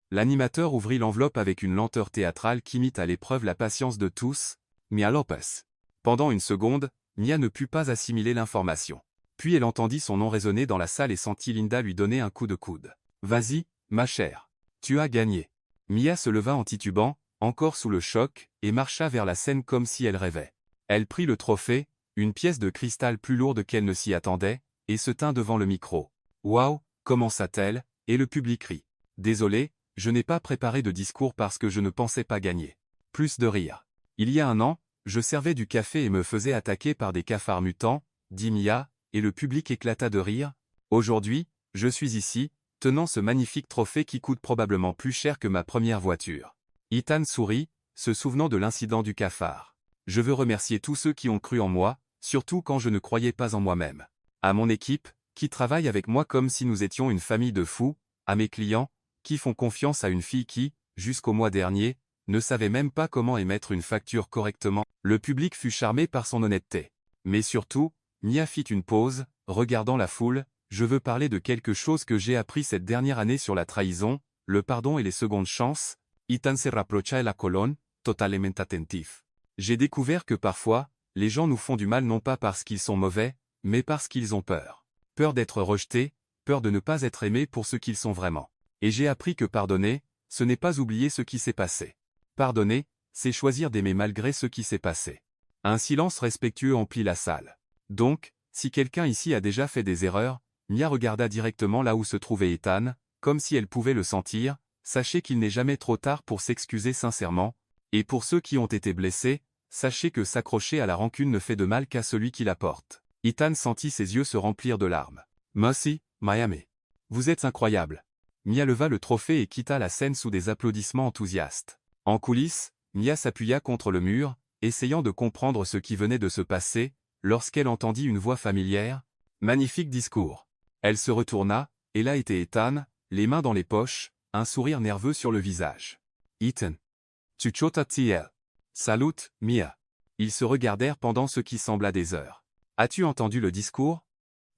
L'animateur ouvrit l'enveloppe avec une lenteur théâtrale qui mit à l'épreuve la patience de tous, Mia Lopez. Pendant une seconde, Mia ne put pas assimiler l'information. Puis elle entendit son nom résonner dans la salle et sentit Linda lui donner un coup de coude. « Vas-y, ma chère. Tu as gagné. » Mia se leva en titubant, encore sous le choc, et marcha vers la scène comme si elle rêvait. Elle prit le trophée, une pièce de cristal plus lourde qu'elle ne s'y attendait, et se tint devant le micro. « Waouh » commença-t-elle, et le public rit. « Désolé, je n'ai pas préparé de discours parce que je ne pensais pas gagner. » Plus de rire. « Il y a 1 an, je servais du café et me faisais attaquer par des cafards mutants, » dit Mia, et le public éclata de rire. « Aujourd'hui, je suis ici, tenant ce magnifique trophée qui coûte probablement plus cher que ma première voiture. » Ethan sourit, se souvenant de l'incident du cafard. « Je veux remercier tous ceux qui ont cru en moi, surtout quand je ne croyais pas en moi-même. À mon équipe, qui travaille avec moi comme si nous étions une famille de fous, à mes clients, qui font confiance à une fille qui, jusqu'au mois dernier, ne savait même pas comment émettre une facture correctement. » Le public fut charmé par son honnêteté. Mais surtout, Mia fit une pause, regardant la foule. « Je veux parler de quelque chose que j'ai appris cette dernière année sur la trahison, le pardon et les secondes chances. » Ethan se rapprocha la colonne, totalement attentif. « J'ai découvert que parfois, les gens nous font du mal non pas parce qu'ils sont mauvais, mais parce qu'ils ont peur. Peur d'être rejetés, peur de ne pas être aimés pour ce qu'ils sont vraiment. Et j'ai appris que pardonner, ce n'est pas oublier ce qui s'est passé. Pardonner, c'est choisir d'aimer malgré ce qui s'est passé. » Un silence respectueux emplit la salle. Donc, si quelqu'un ici a déjà fait des erreurs, Mia regarda directement là où se trouvait Ethan, comme si elle pouvait le sentir. Sachez qu'il n'est jamais trop tard pour s'excuser sincèrement, et pour ceux qui ont été blessés, sachez que s'accrocher à la rancune ne fait de mal qu'à celui qui la porte. Ethan sentit ses yeux se remplir de larmes. « Merci, Miami. Vous êtes incroyable. » Mia leva le trophée et quitta la scène sous des applaudissements enthousiastes. En coulisses, Mia s'appuya contre le mur, essayant de comprendre ce qui venait de se passer, lorsqu'elle entendit une voix familière. « Magnifique discours. » Elle se retourna, et là était Ethan, les mains dans les poches, un sourire nerveux sur le visage. « Ethan. Tu chotas-t-il ? » Salut, Mia. Ils se regardèrent pendant ce qui sembla des heures. « As-tu entendu le discours ?»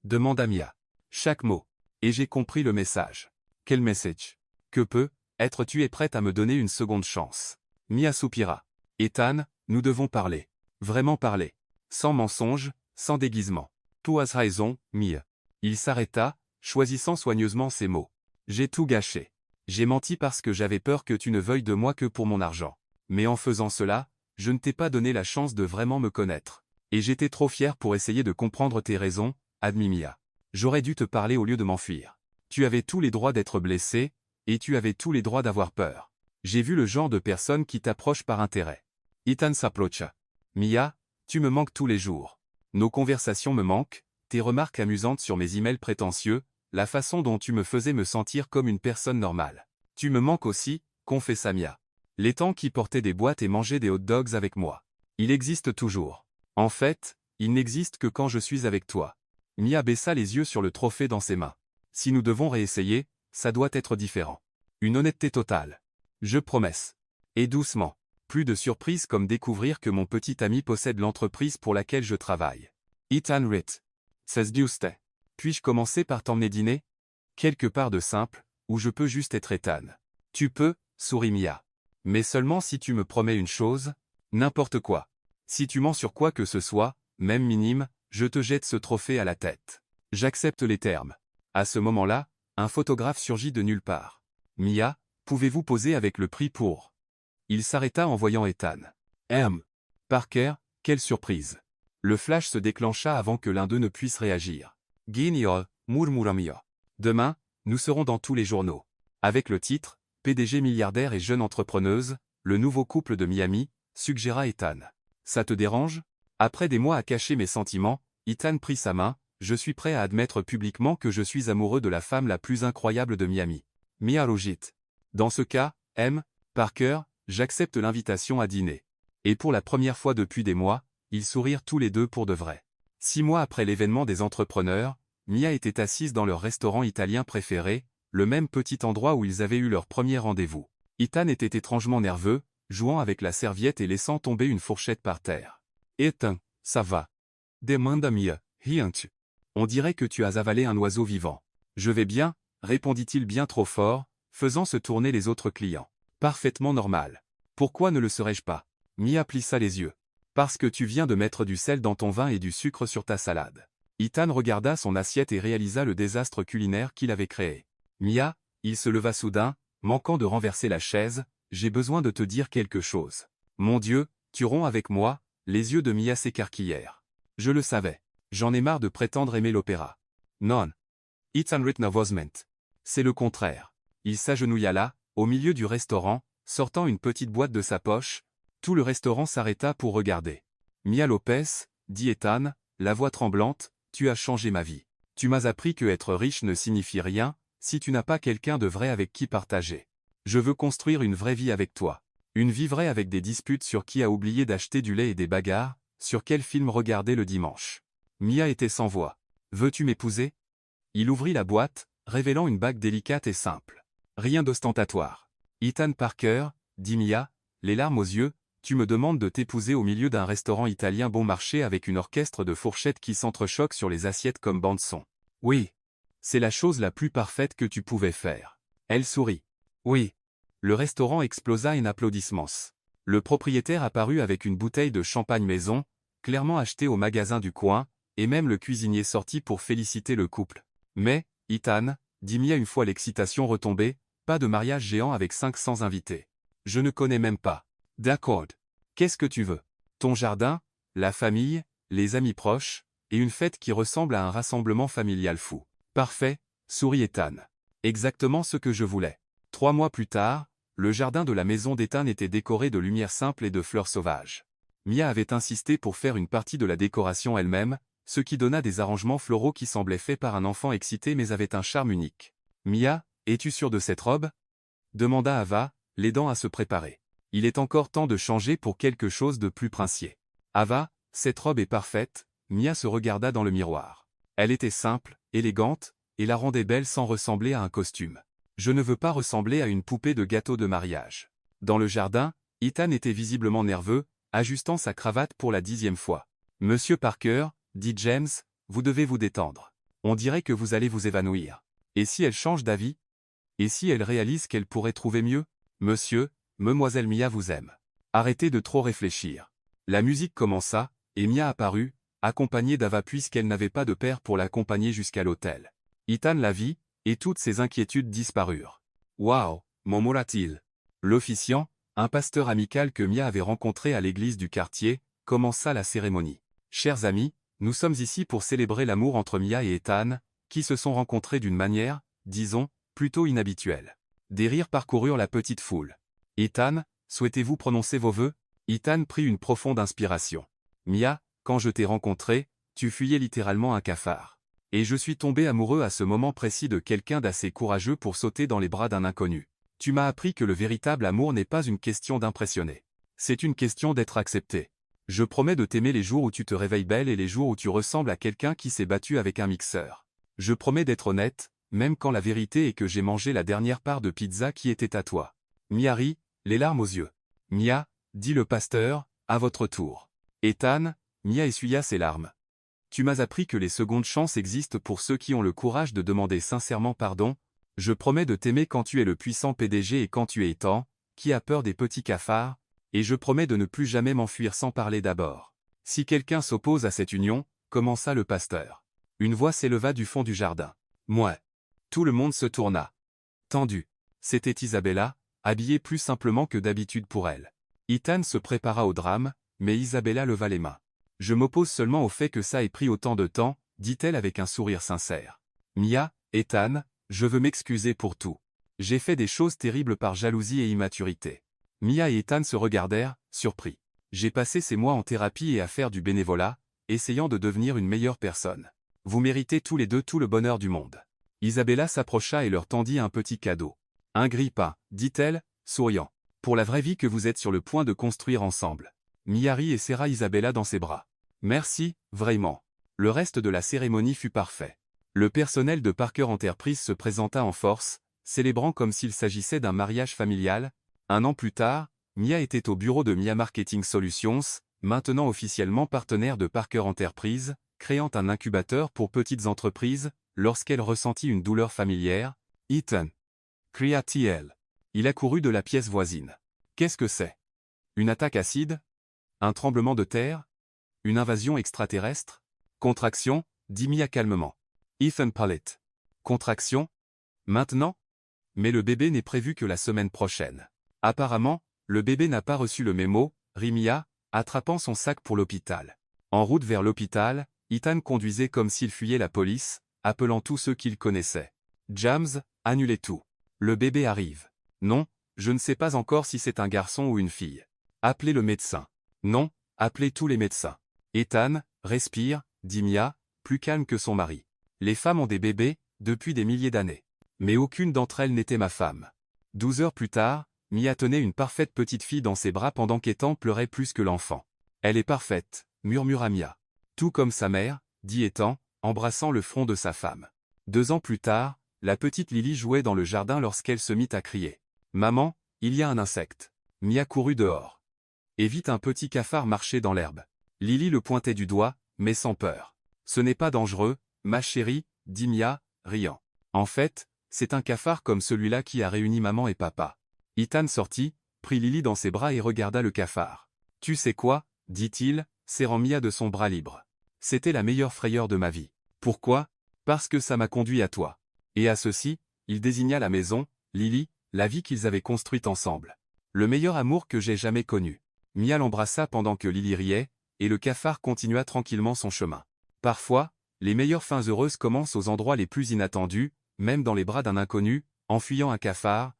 demanda Mia. « Chaque mot. Et j'ai compris le message. » « Quel message ? Que peut être tu es prête à me donner une seconde chance ?» Mia soupira. « Ethan, nous devons parler. Vraiment parler. Sans mensonge, sans déguisement. »« Tu as raison, Mia. » Il s'arrêta, choisissant soigneusement ses mots. « J'ai tout gâché. J'ai menti parce que j'avais peur que tu ne veuilles de moi que pour mon argent. Mais en faisant cela, je ne t'ai pas donné la chance de vraiment me connaître. Et j'étais trop fier pour essayer de comprendre tes raisons, admit Mia. J'aurais dû te parler au lieu de m'enfuir. Tu avais tous les droits d'être blessé, et tu avais tous les droits d'avoir peur. J'ai vu le genre de personne qui t'approche par intérêt. Ethan s'approcha. Mia, tu me manques tous les jours. Nos conversations me manquent, tes remarques amusantes sur mes emails prétentieux, la façon dont tu me faisais me sentir comme une personne normale. Tu me manques aussi, confessa Mia. Les temps qui portaient des boîtes et mangeaient des hot dogs avec moi. Il existe toujours. En fait, il n'existe que quand je suis avec toi. Mia baissa les yeux sur le trophée dans ses mains. Si nous devons réessayer, ça doit être différent. Une honnêteté totale. Je promesse. Et doucement. Plus de surprise comme découvrir que mon petit ami possède l'entreprise pour laquelle je travaille. Ethan Ritt. C'est juste. Puis-je commencer par t'emmener dîner? Quelque part de simple, où je peux juste être Ethan. Tu peux, sourit Mia. Mais seulement si tu me promets une chose, n'importe quoi. Si tu mens sur quoi que ce soit, même minime, je te jette ce trophée à la tête. J'accepte les termes. À ce moment-là, un photographe surgit de nulle part. Mia, pouvez-vous poser avec le prix pour? Il s'arrêta en voyant Ethan. Parker, quelle surprise. Le flash se déclencha avant que l'un d'eux ne puisse réagir. Guignol, murmura Mia. Demain, nous serons dans tous les journaux. Avec le titre, PDG milliardaire et jeune entrepreneuse, le nouveau couple de Miami, suggéra Ethan. Ça te dérange? Après des mois à cacher mes sentiments, Ethan prit sa main. Je suis prêt à admettre publiquement que je suis amoureux de la femme la plus incroyable de Miami. Mia rougit. Dans ce cas, Parker, j'accepte l'invitation à dîner. Et pour la première fois depuis des mois, ils sourirent tous les deux pour de vrai. 6 mois après l'événement des entrepreneurs, Mia était assise dans leur restaurant italien préféré, le même petit endroit où ils avaient eu leur premier rendez-vous. Ethan était étrangement nerveux, jouant avec la serviette et laissant tomber une fourchette par terre. Ethan, ça va? Demanda Mia, riant-tu. On dirait que tu as avalé un oiseau vivant. Je vais bien, répondit-il bien trop fort, faisant se tourner les autres clients. Parfaitement normal. Pourquoi ne le serais-je pas? Mia plissa les yeux. Parce que tu viens de mettre du sel dans ton vin et du sucre sur ta salade. Ethan regarda son assiette et réalisa le désastre culinaire qu'il avait créé. Mia, il se leva soudain, manquant de renverser la chaise, j'ai besoin de te dire quelque chose. Mon Dieu, tu romps avec moi, les yeux de Mia s'écarquillèrent. Je le savais. J'en ai marre de prétendre aimer l'opéra. Non. Ethan Ritt nervousement. C'est le contraire. Il s'agenouilla là, au milieu du restaurant, sortant une petite boîte de sa poche. Tout le restaurant s'arrêta pour regarder. Mia Lopez, dit Ethan, la voix tremblante, tu as changé ma vie. Tu m'as appris que être riche ne signifie rien, si tu n'as pas quelqu'un de vrai avec qui partager. Je veux construire une vraie vie avec toi. Une vie vraie avec des disputes sur qui a oublié d'acheter du lait et des bagarres, sur quel film regarder le dimanche. Mia était sans voix. Veux-tu m'épouser? Il ouvrit la boîte, révélant une bague délicate et simple. Rien d'ostentatoire. Ethan Parker, dit Mia, les larmes aux yeux, tu me demandes de t'épouser au milieu d'un restaurant italien bon marché avec une orchestre de fourchettes qui s'entrechoquent sur les assiettes comme bande-son. Oui. C'est la chose la plus parfaite que tu pouvais faire. Elle sourit. Oui. Le restaurant explosa en applaudissements. Le propriétaire apparut avec une bouteille de champagne maison, clairement achetée au magasin du coin, et même le cuisinier sortit pour féliciter le couple. Mais, Ethan, dit Mia une fois l'excitation retombée, pas de mariage géant avec 500 invités. Je ne connais même pas. D'accord. Qu'est-ce que tu veux? Ton jardin, la famille, les amis proches, et une fête qui ressemble à un rassemblement familial fou. Parfait, sourit Ethan. Exactement ce que je voulais. 3 mois plus tard, le jardin de la maison d'Ethan était décoré de lumière simple et de fleurs sauvages. Mia avait insisté pour faire une partie de la décoration elle-même, ce qui donna des arrangements floraux qui semblaient faits par un enfant excité mais avaient un charme unique. Mia, es-tu sûre de cette robe? Demanda Ava, l'aidant à se préparer. Il est encore temps de changer pour quelque chose de plus princier. Ava, cette robe est parfaite, Mia se regarda dans le miroir. Elle était simple, élégante, et la rendait belle sans ressembler à un costume. Je ne veux pas ressembler à une poupée de gâteau de mariage. Dans le jardin, Ethan était visiblement nerveux, ajustant sa cravate pour la 10e fois. Monsieur Parker, dit James, vous devez vous détendre. On dirait que vous allez vous évanouir. Et si elle change d'avis? Et si elle réalise qu'elle pourrait trouver mieux? Monsieur, Mademoiselle Mia vous aime. Arrêtez de trop réfléchir. La musique commença, et Mia apparut, accompagnée d'Ava puisqu'elle n'avait pas de père pour l'accompagner jusqu'à l'hôtel. Ethan la vit, et toutes ses inquiétudes disparurent. Waouh, murmura-t-il. L'officiant, un pasteur amical que Mia avait rencontré à l'église du quartier, commença la cérémonie. Chers amis, nous sommes ici pour célébrer l'amour entre Mia et Ethan, qui se sont rencontrés d'une manière, disons, plutôt inhabituelle. Des rires parcoururent la petite foule. Ethan, souhaitez-vous prononcer vos vœux? Ethan prit une profonde inspiration. Mia, quand je t'ai rencontré, tu fuyais littéralement un cafard. Et je suis tombé amoureux à ce moment précis de quelqu'un d'assez courageux pour sauter dans les bras d'un inconnu. Tu m'as appris que le véritable amour n'est pas une question d'impressionner. C'est une question d'être accepté. Je promets de t'aimer les jours où tu te réveilles belle et les jours où tu ressembles à quelqu'un qui s'est battu avec un mixeur. Je promets d'être honnête, même quand la vérité est que j'ai mangé la dernière part de pizza qui était à toi. Mia rit, les larmes aux yeux. Mia, dit le pasteur, à votre tour. Ethan, Mia essuya ses larmes. Tu m'as appris que les secondes chances existent pour ceux qui ont le courage de demander sincèrement pardon. Je promets de t'aimer quand tu es le puissant PDG et quand tu es Ethan, qui a peur des petits cafards, et je promets de ne plus jamais m'enfuir sans parler d'abord. Si quelqu'un s'oppose à cette union, commença le pasteur. Une voix s'éleva du fond du jardin. Moi. Tout le monde se tourna. Tendu. C'était Isabella, habillée plus simplement que d'habitude pour elle. Ethan se prépara au drame, mais Isabella leva les mains. Je m'oppose seulement au fait que ça ait pris autant de temps, dit-elle avec un sourire sincère. Mia, Ethan, je veux m'excuser pour tout. J'ai fait des choses terribles par jalousie et immaturité. Mia et Ethan se regardèrent, surpris. J'ai passé ces mois en thérapie et à faire du bénévolat, essayant de devenir une meilleure personne. Vous méritez tous les deux tout le bonheur du monde. Isabella s'approcha et leur tendit un petit cadeau. Un grille-pain, dit-elle, souriant. Pour la vraie vie que vous êtes sur le point de construire ensemble. Mia rit et serra Isabella dans ses bras. Merci, vraiment. Le reste de la cérémonie fut parfait. Le personnel de Parker Enterprise se présenta en force, célébrant comme s'il s'agissait d'un mariage familial. Un an plus tard, Mia était au bureau de Mia Marketing Solutions, maintenant officiellement partenaire de Parker Enterprise, créant un incubateur pour petites entreprises, lorsqu'elle ressentit une douleur familière. Ethan. Cria-t-elle. Il accourut de la pièce voisine. Qu'est-ce que c'est? Une attaque acide? Un tremblement de terre? Une invasion extraterrestre? Contraction, dit Mia calmement. Ethan Pallett. Contraction? Maintenant? Mais le bébé n'est prévu que la semaine prochaine. Apparemment, le bébé n'a pas reçu le mémo, rit Mia, attrapant son sac pour l'hôpital. En route vers l'hôpital, Ethan conduisait comme s'il fuyait la police, appelant tous ceux qu'il connaissait. James, annulez tout. Le bébé arrive. Non, je ne sais pas encore si c'est un garçon ou une fille. Appelez le médecin. Non, appelez tous les médecins. Ethan, respire, dit Mia, plus calme que son mari. Les femmes ont des bébés, depuis des milliers d'années. Mais aucune d'entre elles n'était ma femme. 12 heures plus tard, Mia tenait une parfaite petite fille dans ses bras pendant qu'Ethan pleurait plus que l'enfant. Elle est parfaite, murmura Mia. Tout comme sa mère, dit Ethan, embrassant le front de sa femme. 2 ans plus tard, la petite Lily jouait dans le jardin lorsqu'elle se mit à crier. Maman, il y a un insecte. Mia courut dehors. Et vite un petit cafard marchait dans l'herbe. Lily le pointait du doigt, mais sans peur. Ce n'est pas dangereux, ma chérie, dit Mia, riant. En fait, c'est un cafard comme celui-là qui a réuni maman et papa. Ethan sortit, prit Lily dans ses bras et regarda le cafard. Tu sais quoi, dit-il, serrant Mia de son bras libre. C'était la meilleure frayeur de ma vie. Pourquoi? Parce que ça m'a conduit à toi. Et à ceci, il désigna la maison, Lily, la vie qu'ils avaient construite ensemble. Le meilleur amour que j'ai jamais connu. Mia l'embrassa pendant que Lily riait, et le cafard continua tranquillement son chemin. Parfois, les meilleures fins heureuses commencent aux endroits les plus inattendus, même dans les bras d'un inconnu, en fuyant un cafard,